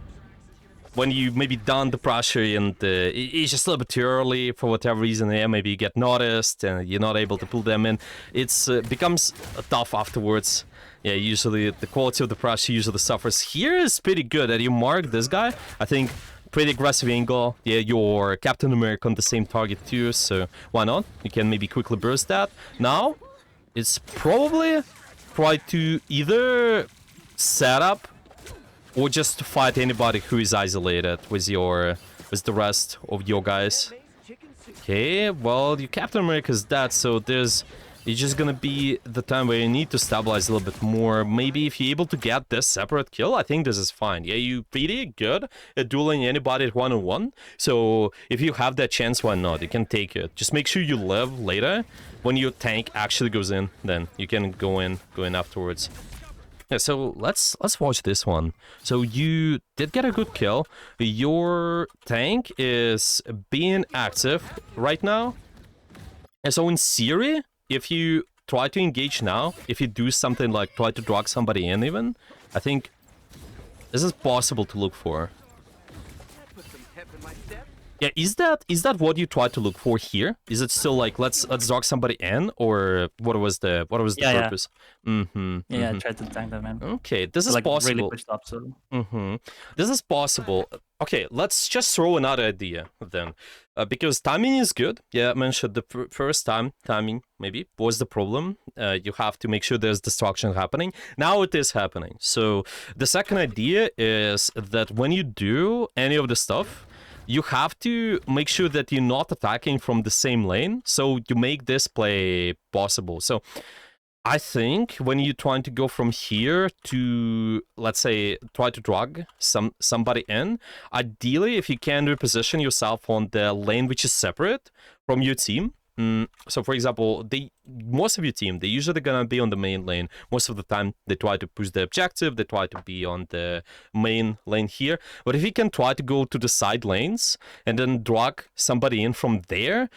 when you maybe done the pressure and it's just a little bit too early for whatever reason, yeah, maybe you get noticed and you're not able to pull them in, it's becomes tough afterwards. Yeah, usually the quality of the pressure usually suffers. Here is pretty good. And you mark this guy, I think, pretty aggressive angle. Yeah, your Captain America on the same target too, so why not? You can maybe quickly burst that. Now, it's probably try to either set up or just to fight anybody who is isolated with the rest of your guys. Okay, well, your Captain America is dead, so it's just gonna be the time where you need to stabilize a little bit more. Maybe if you're able to get this separate kill, I think this is fine. Yeah, you're pretty good at dueling anybody at one-on-one, so if you have that chance, why not? You can take it. Just make sure you live later. When your tank actually goes in, then you can go in afterwards. Yeah, so let's watch this one. So you did get a good kill. Your tank is being active right now. And so in theory, if you try to engage now, if you do something like try to drag somebody in even, I think this is possible to look for. Yeah, is that what you try to look for here? Is it still like let's drag somebody in, or what was the purpose? Yeah, I tried to tank them in. Okay, this is like, possible. Really pushed up, so. This is possible. Okay, let's just throw another idea then, because timing is good. Yeah, I mentioned the first time timing maybe was the problem. You have to make sure there's destruction happening. Now it is happening. So the second idea is that when you do any of the stuff, you have to make sure that you're not attacking from the same lane, so you make this play possible. So I think when you're trying to go from here to, let's say, try to drag somebody in, ideally, if you can reposition yourself on the lane which is separate from your team. So, for example, most of your team, they're usually gonna be on the main lane. Most of the time, they try to push the objective, they try to be on the main lane here. But if you can try to go to the side lanes and then drag somebody in from there,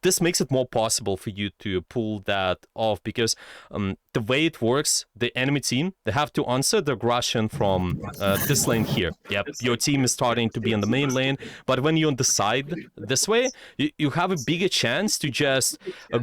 this makes it more possible for you to pull that off, because the way it works, the enemy team, they have to answer the aggression from this lane here. Yep, your team is starting to be on the main lane, but when you're on the side this way, you have a bigger chance to just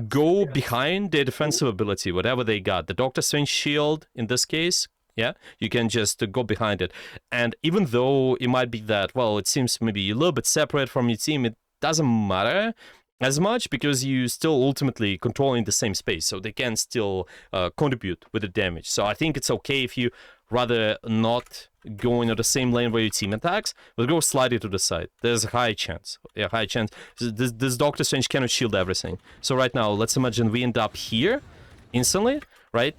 go behind their defensive ability, whatever they got. The Doctor Strange shield, in this case, yeah, you can just go behind it. And even though it might be that, well, it seems maybe a little bit separate from your team, it doesn't matter as much, because you still ultimately controlling the same space, so they can still contribute with the damage. So I think it's okay if you rather not go into the same lane where your team attacks, but go slightly to the side. There's a high chance. Yeah, high chance. This Doctor Strange cannot shield everything. So right now, let's imagine we end up here instantly, right?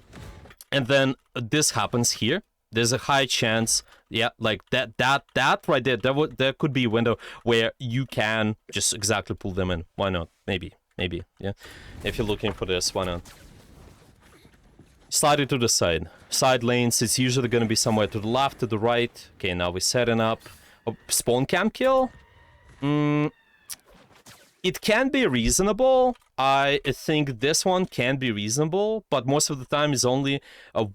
And then this happens here. There's a high chance, yeah, like that right there, there could be a window where you can just exactly pull them in. Why not? Maybe, yeah. If you're looking for this, why not? Slide it to the side. Side lanes, it's usually going to be somewhere to the left, to the right. Okay, now we're setting up. A spawn camp kill? It can be reasonable. I think this one can be reasonable, but most of the time is only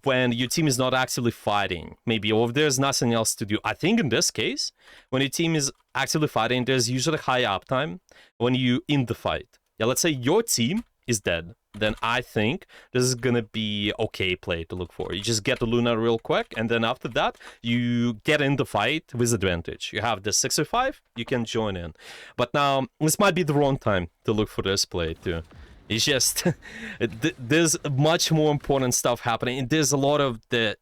when your team is not actively fighting. Maybe, or if there's nothing else to do. I think in this case, when your team is actively fighting, there's usually high uptime when you in the fight. Yeah, let's say your team is dead, then I think this is gonna be okay play to look for. You just get the Luna real quick, and then after that, you get in the fight with advantage. You have the 605, you can join in. But now, this might be the wrong time to look for this play too. It's just, there's much more important stuff happening. There's a lot of the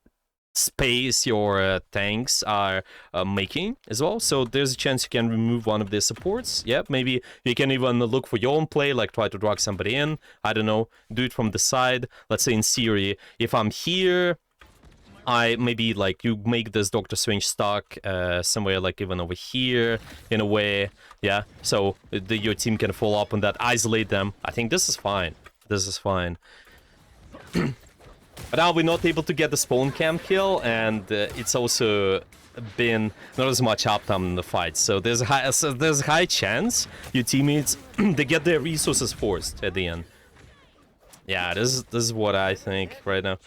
space your tanks are making as well, so there's a chance you can remove one of their supports. Yep, maybe you can even look for your own play, like try to drag somebody in, I don't know, do it from the side. Let's say in theory, if I'm here, I maybe like you make this Doctor Strange stuck somewhere like even over here in a way, yeah, so your team can follow up on that, isolate them. I think this is fine. But now we're not able to get the spawn camp kill, and it's also been not as much uptime in the fight. So there's a high chance your teammates they get their resources forced at the end. Yeah, this is what I think right now.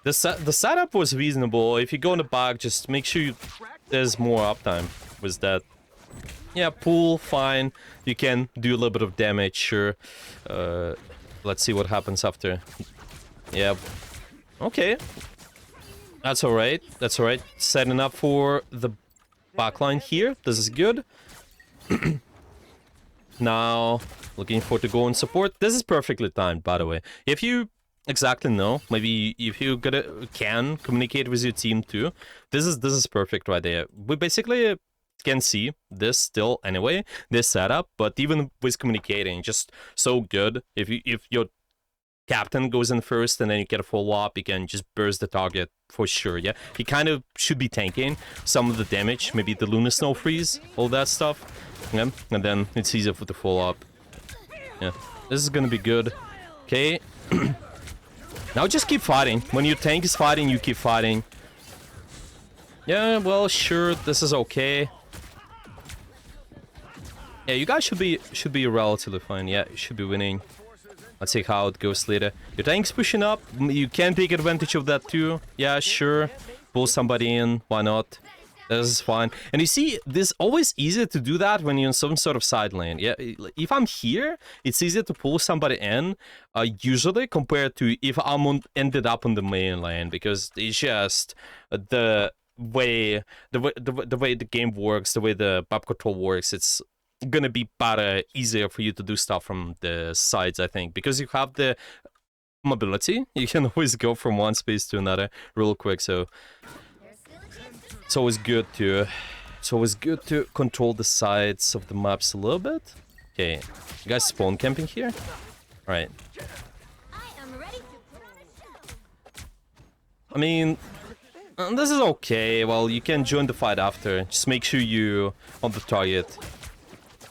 The setup was reasonable. If you go in the back, just make sure there's more uptime with that. Yeah, pull, fine. You can do a little bit of damage, sure. Let's see what happens after. Yeah. Okay. That's alright. Setting up for the backline here. This is good. Now, looking for to go and support. This is perfectly timed, by the way. If you exactly know, maybe if you can communicate with your team too, this is perfect right there. We basically can see this still anyway, this setup, but even with communicating, just so good. If your captain goes in first and then you get a follow-up, you can just burst the target for sure, yeah? He kind of should be tanking some of the damage, maybe the Luna Snow Freeze, all that stuff, yeah? And then it's easier for the follow-up. Yeah, this is gonna be good. Okay. Now just keep fighting. When your tank is fighting, you keep fighting. Yeah, well, sure, this is okay. Yeah, you guys should be relatively fine. Yeah, you should be winning. Let's see how it goes later. Your tank's pushing up. You can take advantage of that too. Yeah, sure. Pull somebody in. Why not? This is fine. And you see, this always easier to do that when you're in some sort of side lane. Yeah, if I'm here, it's easier to pull somebody in, usually, compared to if I'm ended up on the main lane, because it's just the way the game works, the way the map control works. It's gonna be better, easier for you to do stuff from the sides, I think, because you have the mobility. You can always go from one space to another real quick, so it's always good to control the sides of the maps a little bit. Okay, you guys spawn camping here? All right. I mean, this is okay. Well, you can join the fight after. Just make sure you on the target.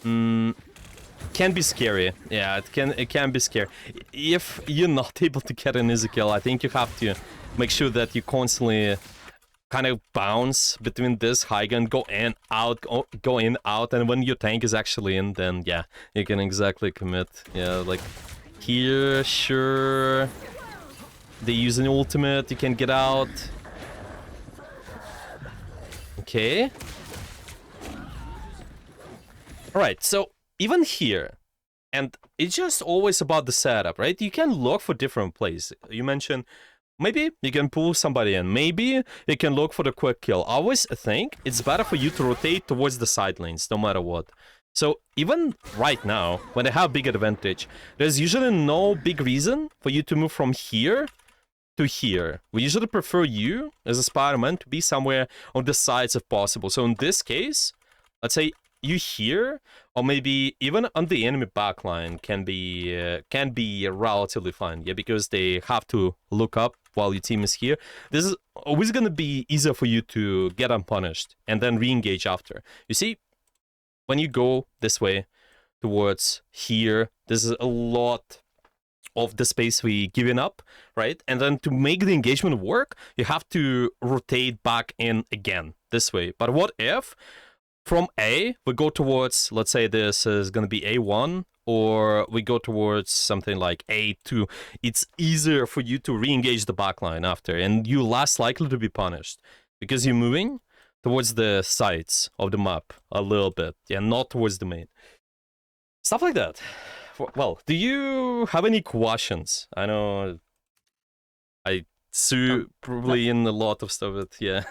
Can be scary. Yeah, it can be scary. If you're not able to get an easy kill, I think you have to make sure that you constantly kind of bounce between this high gun, go in, out, go in, out, and when your tank is actually in, then yeah, you can exactly commit. Yeah, like here, sure. They use an ultimate, you can get out. Okay. Alright, so even here, and it's just always about the setup, right? You can look for different plays. You mentioned maybe you can pull somebody in. Maybe you can look for the quick kill. I always think it's better for you to rotate towards the side lanes, no matter what. So even right now, when they have big advantage, there's usually no big reason for you to move from here to here. We usually prefer you, as a Spider-Man, to be somewhere on the sides if possible. So in this case, let's say you here, or maybe even on the enemy backline can be relatively fine, yeah, because they have to look up while your team is here. This is always gonna be easier for you to get unpunished and then re-engage after. You see, when you go this way towards here, this is a lot of the space we given up, right? And then to make the engagement work, you have to rotate back in again this way. But what if from A, we go towards, let's say this is going to be A1, or we go towards something like A2. It's easier for you to re-engage the backline after, and you're less likely to be punished, because you're moving towards the sides of the map a little bit, yeah, not towards the main. Stuff like that. Well, do you have any questions? I know I sue probably in a lot of stuff, but yeah.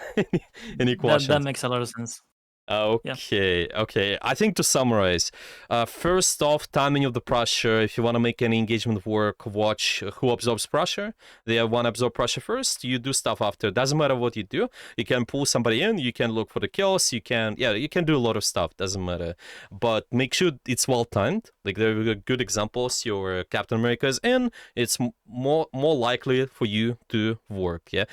Any questions? That makes a lot of sense. Okay, okay. I think to summarize, first off, timing of the pressure. If you want to make any engagement work, watch who absorbs pressure. They want to absorb pressure first. You do stuff after. Doesn't matter what you do. You can pull somebody in. You can look for the kills. You can do a lot of stuff. Doesn't matter. But make sure it's well timed. Like there are good examples. Your Captain America is in. It's more likely for you to work. Yeah.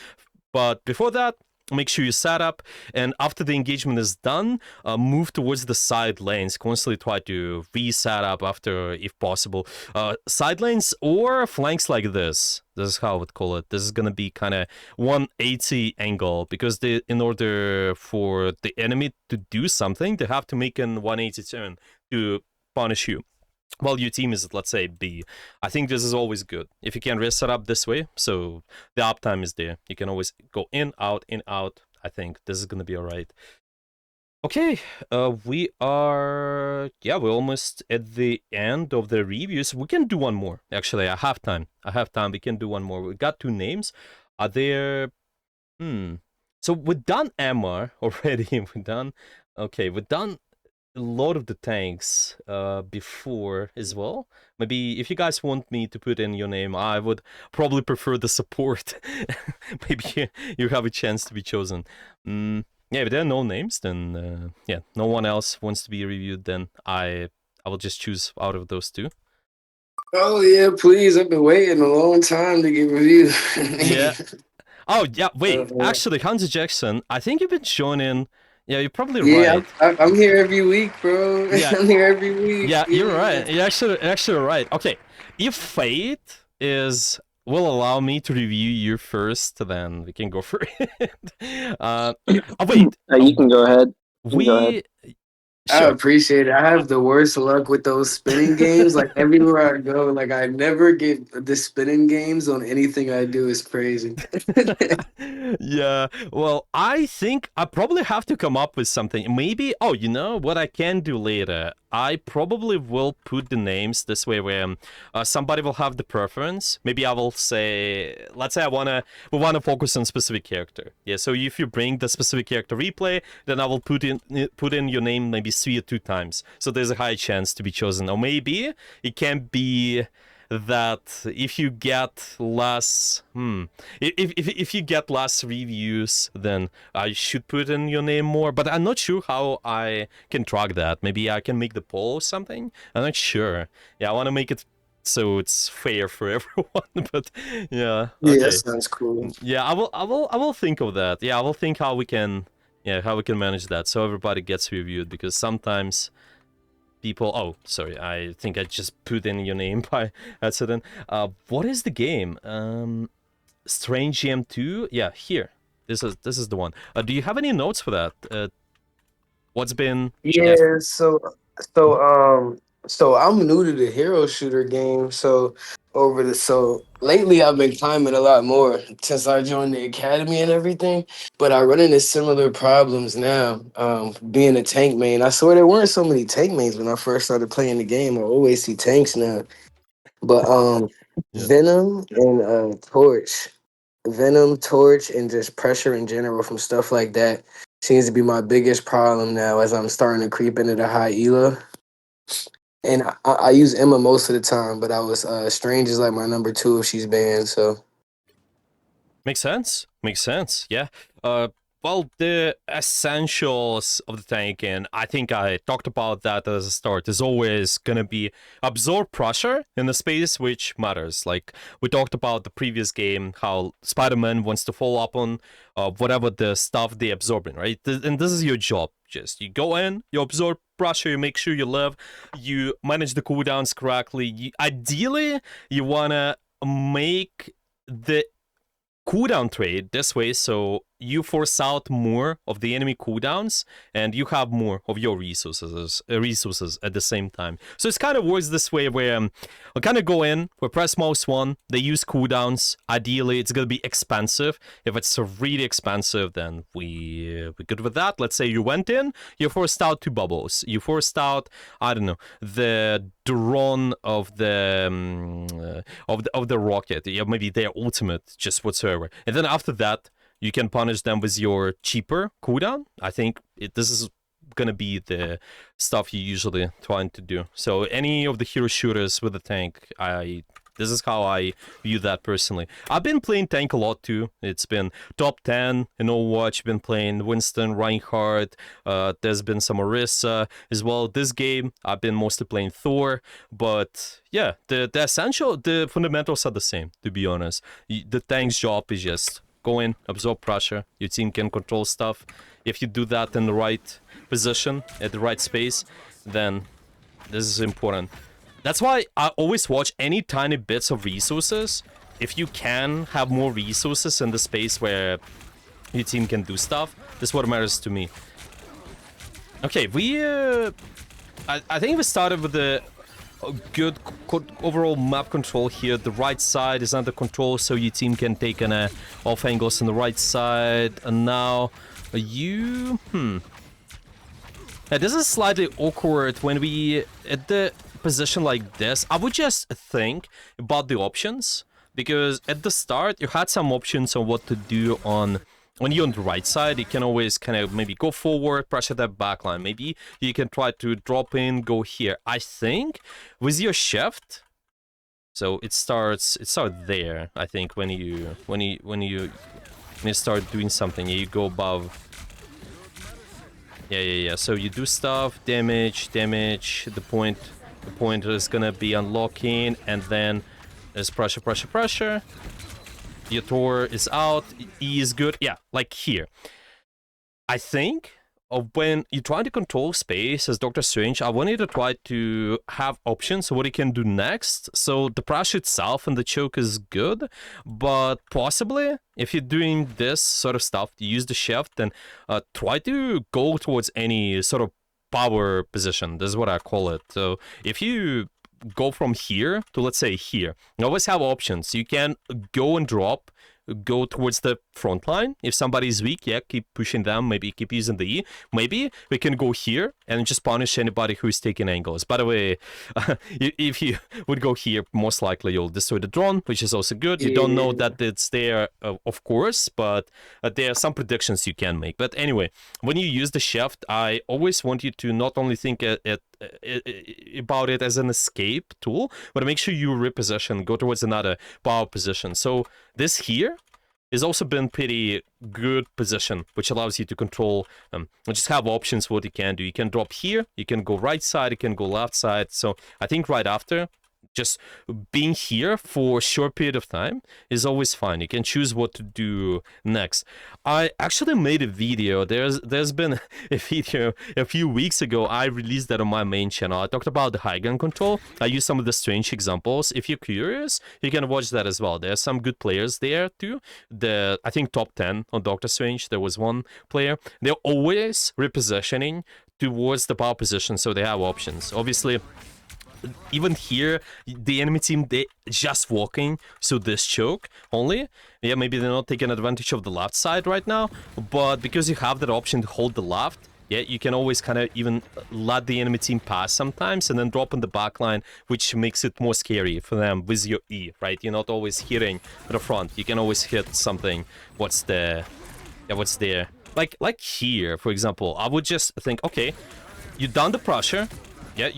But before that, make sure you set up, and after the engagement is done, move towards the side lanes. Constantly try to reset up after, if possible. Side lanes or flanks like this. This is how I would call it. This is gonna be kind of 180 angle, because in order for the enemy to do something, they have to make an 180 turn to punish you. Well, your team is, let's say, B. I think this is always good. If you can reset up this way, so the uptime is there. You can always go in, out, in, out. I think this is going to be all right. Okay, we're almost at the end of the reviews. We can do one more. Actually, I have time. We can do one more. We got 2 names. Are there... So we've done Emma already. We've done a lot of the tanks before as well. Maybe if you guys want me to put in your name, I would probably prefer the support. Maybe you have a chance to be chosen. Yeah, if there are no names, then no one else wants to be reviewed, then I will just choose out of those 2. Oh yeah, please! I've been waiting a long time to get reviewed. Yeah. Oh yeah. Wait. Actually, Hansi Jackson, I think you've been joining. Yeah, you're probably right. I'm here every week, bro. Yeah. I'm here every week. Yeah, you're right. You're actually right. Okay, if Fate will allow me to review you first, then we can go for it. Wait. You can go ahead. I appreciate it. I have the worst luck with those spinning games. Like everywhere I go, like I never get the spinning games on anything I do. Is crazy. Yeah, well, I think I probably have to come up with something. Maybe, you know what I can do later? I probably will put the names this way where somebody will have the preference. Maybe I will say, let's say we want to focus on specific character. Yeah, so if you bring the specific character replay, then I will put in your name maybe 3 or 2 times. So there's a high chance to be chosen. Or maybe it can be that if you get less if you get less reviews, then I should put in your name more, but I'm not sure how I can track that. Maybe I can make the poll or something. I'm not sure. Yeah, I want to make it so it's fair for everyone. But yeah, Yeah, that okay. sounds cool. Yeah, I will think of that. Yeah, I will think how we can manage that so everybody gets reviewed, because sometimes people. Oh, sorry, I think I just put in your name by accident. What is the game? Strange GM2. Yeah, here. This is the one. Do you have any notes for that? What's been? Yeah. Yeah, so so I'm new to the hero shooter game. So lately I've been climbing a lot more since I joined the academy and everything. But I run into similar problems now. Being a tank main, I swear there weren't so many tank mains when I first started playing the game. I always see tanks now. But Yeah. Venom and Venom, Torch, and just pressure in general from stuff like that seems to be my biggest problem now as I'm starting to creep into the high ELO. And I use Emma most of the time, but I was Strange is like my number 2 if she's banned. So Makes sense. Makes sense. Yeah. Well, the essentials of the tank, and I think I talked about that as a start, is always gonna be absorb pressure in the space which matters. Like we talked about the previous game, how Spider-Man wants to follow up on whatever the stuff they absorb in, right? And this is your job. Just you go in, you absorb pressure, you make sure you live, you manage the cooldowns correctly. Ideally, you wanna make the cooldown trade this way, so you force out more of the enemy cooldowns and you have more of your resources at the same time. So it kind of works this way where I kind of go in, we press mouse 1, they use cooldowns. Ideally it's gonna be expensive. If it's really expensive, then we're good with that. Let's say you went in, you forced out 2 bubbles, you forced out, I don't know, the drone of the of the rocket, yeah, maybe their ultimate, just whatsoever, and then after that you can punish them with your cheaper cooldown. I think this is gonna be the stuff you usually trying to do. So any of the hero shooters with the tank, this is how I view that personally. I've been playing tank a lot too. It's been top 10 in Overwatch. Been playing Winston, Reinhardt. There's been some Orisa as well. This game, I've been mostly playing Thor. But yeah, the fundamentals are the same, to be honest. The tank's job is just go in, absorb pressure. Your team can control stuff. If you do that in the right position, at the right space, then this is important. That's why I always watch any tiny bits of resources. If you can have more resources in the space where your team can do stuff, this is what matters to me. Okay, I think we started with the good overall map control here. The right side is under control, so your team can take an off angles on the right side. And now you this is slightly awkward when we at the position like this. I would just think about the options, because at the start you had some options on what to do on. When you're on the right side, you can always kind of maybe go forward, pressure that backline. Maybe you can try to drop in, go here. I think with your shift, so it starts there. I think when you start doing something, you go above. Yeah. So you do stuff, damage. The point is gonna be unlocking, and then there's pressure. Your Thor is out, E is good. Yeah, like here. I think of when you try to control space as Doctor Strange, I want you to try to have options of what you can do next. So the pressure itself and the choke is good, but possibly if you're doing this sort of stuff, you use the shift and try to go towards any sort of power position. This is what I call it. So if you go from here to, let's say, here, you always have options. You can go and drop, go towards the front line. If somebody's weak, yeah, keep pushing them, maybe keep using the E. Maybe we can go here and just punish anybody who's taking angles. By the way, if you would go here, most likely you'll destroy the drone, which is also good. You don't know that it's there, of course, but there are some predictions you can make. But anyway, when you use the shift, I always want you to not only think about it as an escape tool, but make sure you reposition, go towards another power position. So this here has also been pretty good position, which allows you to control, just have options for what you can do. You can drop here, you can go right side, you can go left side. So I think right after, Just being here for a short period of time is always fine. You can choose what to do next. I actually made a video. There's been a video a few weeks ago. I released that on my main channel. I talked about the high gun control. I used some of the strange examples. If you're curious, you can watch that as well. There's some good players there too. I think top 10 on Doctor Strange, there was one player. They're always repositioning towards the power position, so they have options. Obviously, even here, the enemy team, they just walking, so this choke only. Yeah, maybe they're not taking advantage of the left side right now, but because you have that option to hold the left, yeah, you can always kind of even let the enemy team pass sometimes and then drop in the back line, which makes it more scary for them with your E, right? You're not always hitting the front. You can always hit something. What's there? Like here, for example, I would just think, okay, you done the pressure. Yeah,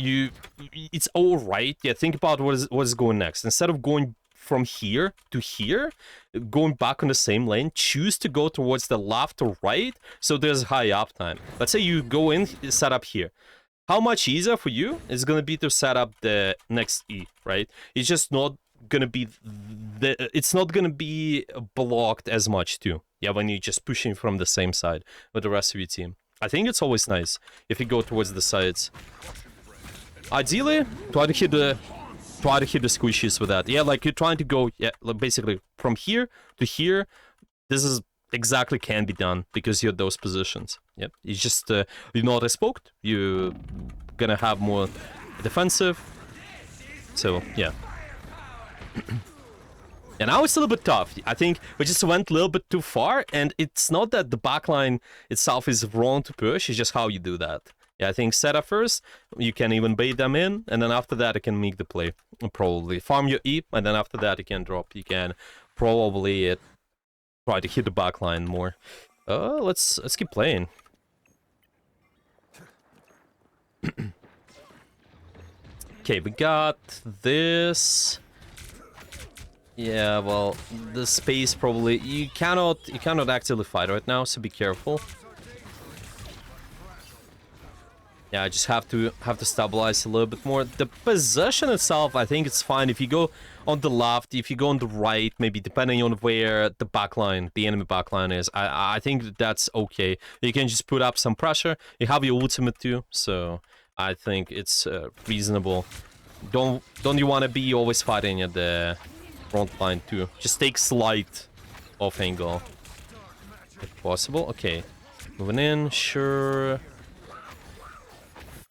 it's all right. Yeah, think about what is going next. Instead of going from here to here, going back on the same lane, choose to go towards the left or right, so there's high uptime. Let's say you go in, set up here. How much easier for you is going to be to set up the next E, right? It's just not going to be it's not going to be blocked as much too. Yeah, when you're just pushing from the same side with the rest of your team. I think it's always nice if you go towards the sides. Ideally, try to hit the squishies with that. Yeah, like you're trying to go, yeah, basically from here to here. This is exactly can be done because you're those positions. Yep, it's just you're not as poked. You're gonna have more defensive. So yeah. And now it's a little bit tough. I think we just went a little bit too far, and it's not that the backline itself is wrong to push. It's just how you do that. Yeah, I think set up first, you can even bait them in, and then after that you can make the play, probably. Farm your E, and then after that you can drop. You can probably try to hit the backline more. Let's keep playing. Okay, we got this. Yeah, well, the space probably you cannot actively fight right now, so be careful. Yeah, I just have to stabilize a little bit more. The position itself, I think it's fine. If you go on the left, if you go on the right, maybe depending on where the backline, the enemy backline is, I think that's okay. You can just put up some pressure. You have your ultimate too, so I think it's reasonable. Don't you want to be always fighting at the front line too? Just take slight off angle if possible. Okay, moving in, sure.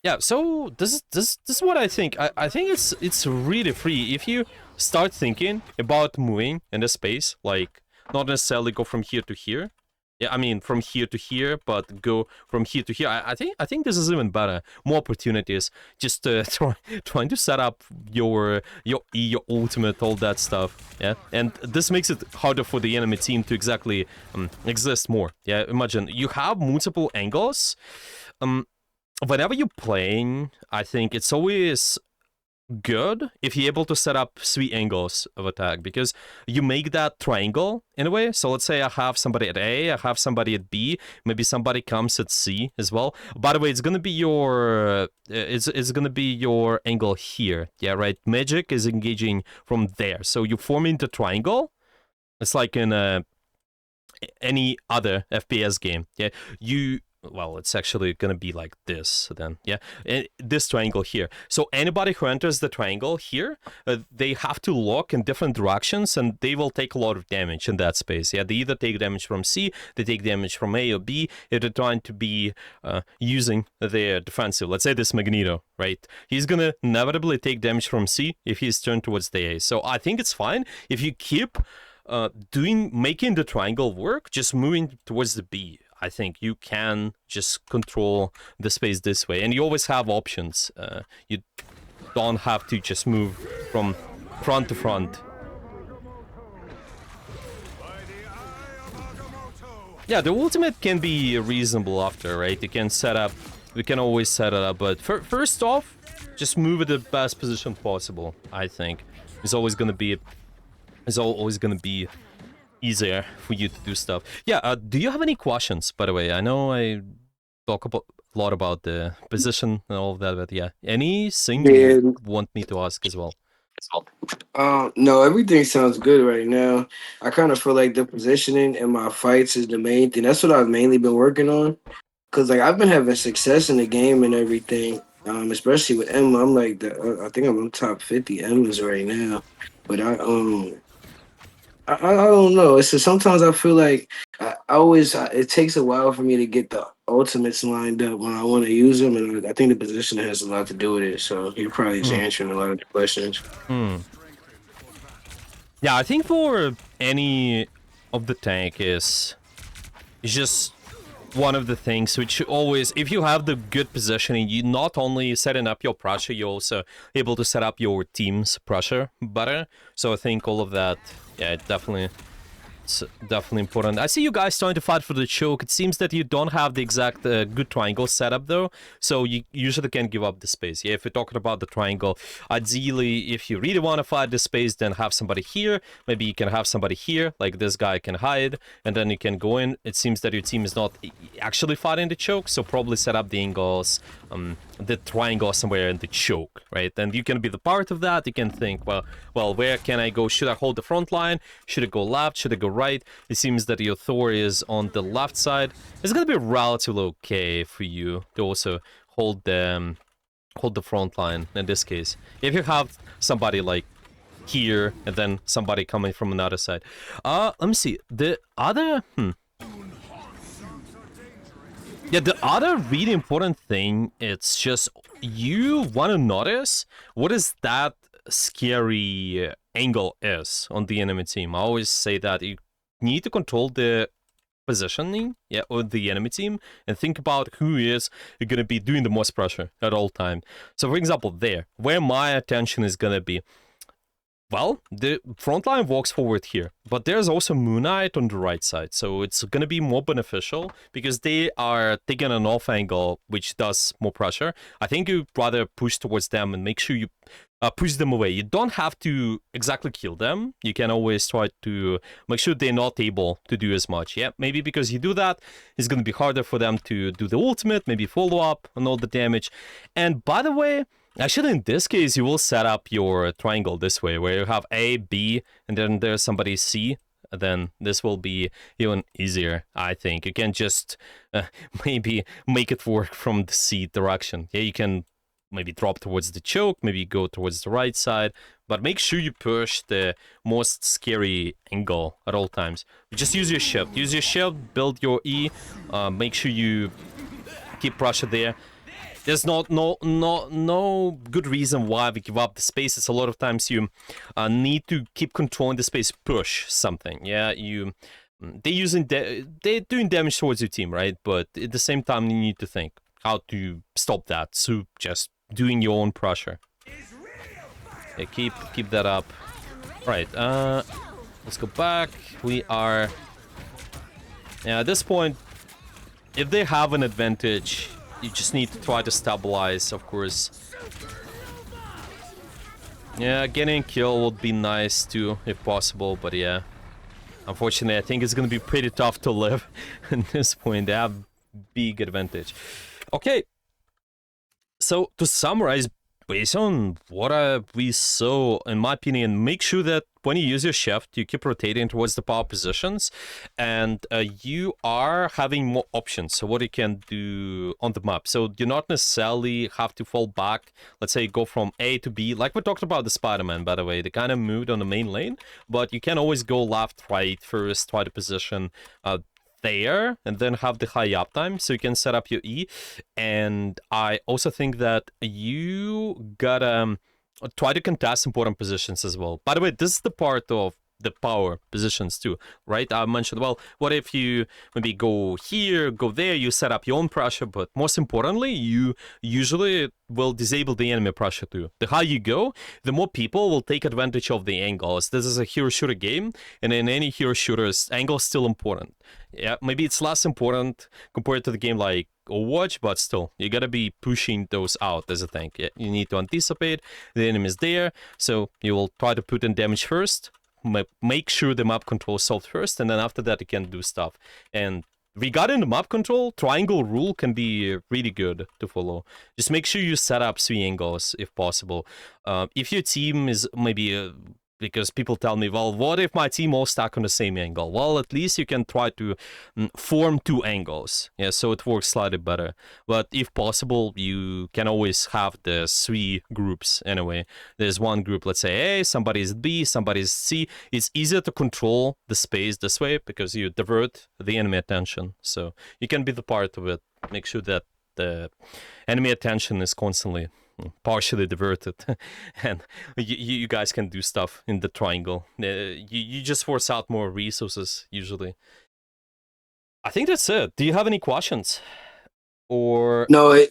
Yeah, so this is what I think. I think it's really free if you start thinking about moving in the space, like not necessarily go from here to here. Yeah, I mean from here to here, but go from here to here. I think this is even better. More opportunities. Just trying to set up your ultimate, all that stuff. Yeah, and this makes it harder for the enemy team to exactly exist more. Yeah, imagine you have multiple angles. Whenever you're playing, I think it's always good if you're able to set up 3 angles of attack, because you make that triangle in a way. So let's say I have somebody at A, I have somebody at B, maybe somebody comes at C as well. By the way, it's gonna be your it's gonna be your angle here. Yeah, right. Magic is engaging from there, so you're forming the triangle. It's like in any other FPS game. Yeah, well, it's actually gonna be like this then, yeah, and this triangle here. So anybody who enters the triangle here, they have to look in different directions, and they will take a lot of damage in that space. Yeah, they either take damage from C, they take damage from A or B, if they're trying to be using their defensive. Let's say this Magneto, right? He's gonna inevitably take damage from C if he's turned towards the A. So I think it's fine if you keep making the triangle work, just moving towards the B. I think you can just control the space this way, and you always have options. You don't have to just move from front to front. Yeah, the ultimate can be reasonable after, right? You can set up, we can always set it up, but first off, just move at the best position possible. I think it's always gonna be easier for you to do stuff. Yeah, do you have any questions, by the way? I know I talk a lot about the position and all of that, but yeah, anything you want me to ask as well? No, everything sounds good right now. I kind of feel like the positioning in my fights is the main thing. That's what I've mainly been working on. Cause like I've been having success in the game and everything. Especially with Emma, I'm like I think I'm on top 50 Emmas right now. But I don't know. It's just sometimes I feel like I always it takes a while for me to get the ultimates lined up when I want to use them, and I think the position has a lot to do with it. So you're probably just Hmm. answering a lot of the questions. Hmm. Yeah, I think for any of the tank is just one of the things which always, if you have the good positioning, you not only setting up your pressure, you're also able to set up your team's pressure better. So I think all of that, yeah, it's definitely important. I see you guys trying to fight for the choke. It seems that you don't have the exact good triangle setup though, so you usually can give up the space. Yeah, if we're talking about the triangle, ideally, if you really want to fight the space, then have somebody here. Maybe you can have somebody here, like this guy can hide, and then you can go in. It seems that your team is not actually fighting the choke, so probably set up the angles, the triangle somewhere in the choke, right? And you can be the part of that. You can think, well, where can I go? Should I hold the front line? Should I go left? Should I go right? It seems that your Thor is on the left side. It's gonna be relatively okay for you to also hold the front line in this case. If you have somebody like here and then somebody coming from another side. Let me see. The other Yeah, the other really important thing, it's just you want to notice what is that scary angle is on the enemy team. I always say that you need to control the positioning, yeah, of the enemy team and think about who is going to be doing the most pressure at all time. So for example, there, where my attention is going to be, well, the front line walks forward here, but there's also Moon Knight on the right side, so it's gonna be more beneficial because they are taking an off angle, which does more pressure. I think you rather push towards them and make sure you push them away. You don't have to exactly kill them. You can always try to make sure they're not able to do as much. Yeah, maybe because you do that, it's gonna be harder for them to do the ultimate, maybe follow up on all the damage. And by the way, actually, in this case, you will set up your triangle this way, where you have A, B, and then there's somebody C. Then this will be even easier, I think. You can just maybe make it work from the C direction. Yeah, you can maybe drop towards the choke, maybe go towards the right side, but make sure you push the most scary angle at all times. Just use your shift. Use your shift, build your E, make sure you keep pressure there. There's no good reason why we give up the spaces. A lot of times you need to keep controlling the space, push something. Yeah, they're doing damage towards your team, right? But at the same time, you need to think how to stop that. So just doing your own pressure. Yeah, keep that up. All right, let's go back. We are. Yeah, at this point, if they have an advantage, you just need to try to stabilize, of course. Yeah, getting a kill would be nice too, if possible, but yeah. Unfortunately, I think it's gonna be pretty tough to live at this point. They have big advantage. Okay. So, to summarize, based on what we saw, in my opinion, make sure that when you use your shift, you keep rotating towards the power positions, and you are having more options. So what you can do on the map. So you not necessarily have to fall back. Let's say go from A to B, like we talked about the Spider-Man, by the way. They kind of moved on the main lane, but you can always go left, right first, try to position there, and then have the high uptime, so you can set up your E. And I also think that you gotta try to contest important positions as well. By the way, this is the part of the power positions too, right? I mentioned, well, what if you maybe go here, go there, you set up your own pressure, but most importantly, you usually will disable the enemy pressure too. The higher you go, the more people will take advantage of the angles. This is a hero shooter game, and in any hero shooters, angle is still important. Yeah, maybe it's less important compared to the game like Overwatch, but still, you gotta be pushing those out as a tank. Yeah, you need to anticipate the enemy is there, so you will try to put in damage first, make sure the map control is solved first, and then after that you can do stuff. And regarding the map control, triangle rule can be really good to follow. Just make sure you set up 3 angles if possible. If your team is maybe because people tell me, well, what if my team all stuck on the same angle? Well, at least you can try to form 2 angles. Yeah, so it works slightly better. But if possible, you can always have the 3 groups anyway. There's one group, let's say A, somebody's B, somebody's C. It's easier to control the space this way because you divert the enemy attention. So you can be the part of it. Make sure that the enemy attention is constantly partially diverted, and you guys can do stuff in the triangle. You just force out more resources usually. I think that's it. Do you have any questions? Or No,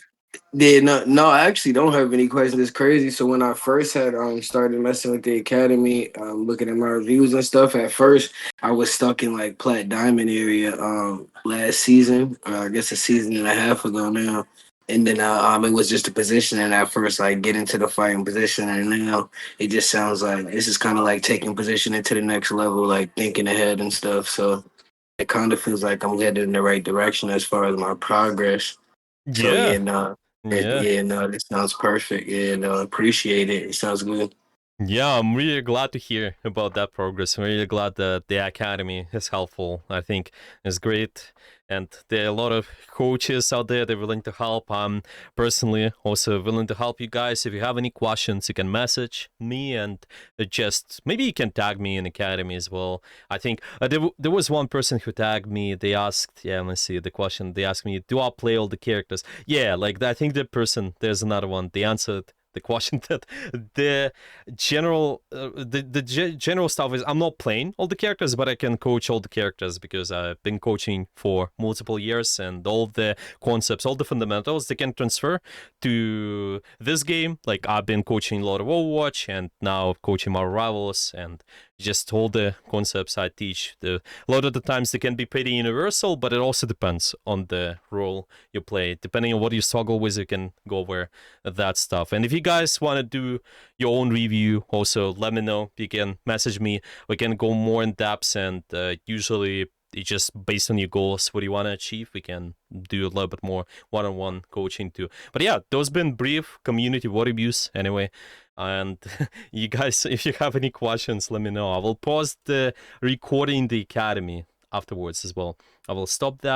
no, I actually don't have any questions. It's crazy. So when I first had started messing with the academy, looking at my reviews and stuff, at first I was stuck in like Plat Diamond area last season, I guess a season and a half ago now. And then it was just a position, and at first like get into the fighting position, and now it just sounds like this is kind of like taking position into the next level, like thinking ahead and stuff. So it kind of feels like I'm headed in the right direction as far as my progress. So yeah, no, this sounds perfect. Yeah, no, appreciate it. It sounds good. Yeah, I'm really glad to hear about that progress. I'm really glad that the academy is helpful. I think it's great. And there are a lot of coaches out there that are willing to help. I'm personally also willing to help you guys. If you have any questions, you can message me and just maybe you can tag me in academy as well. I think there was one person who tagged me. They asked, yeah, let's see the question. They asked me, do I play all the characters? Yeah, like I think that person, there's another one. They answered the question that the general general stuff is I'm not playing all the characters, but I can coach all the characters because I've been coaching for multiple years, and all the concepts, all the fundamentals, they can transfer to this game. Like I've been coaching a lot of Overwatch and now coaching my rivals, and just all the concepts I teach. A lot of the times they can be pretty universal, but it also depends on the role you play. Depending on what you struggle with, you can go over that stuff. And if you guys want to do your own review, also let me know. You can message me. We can go more in depth, and usually it's just based on your goals, what you want to achieve. We can do a little bit more one-on-one coaching too. But yeah, those been brief community VOD reviews anyway. And you guys, if you have any questions, let me know. I will pause the recording the academy afterwards as well. I will stop that.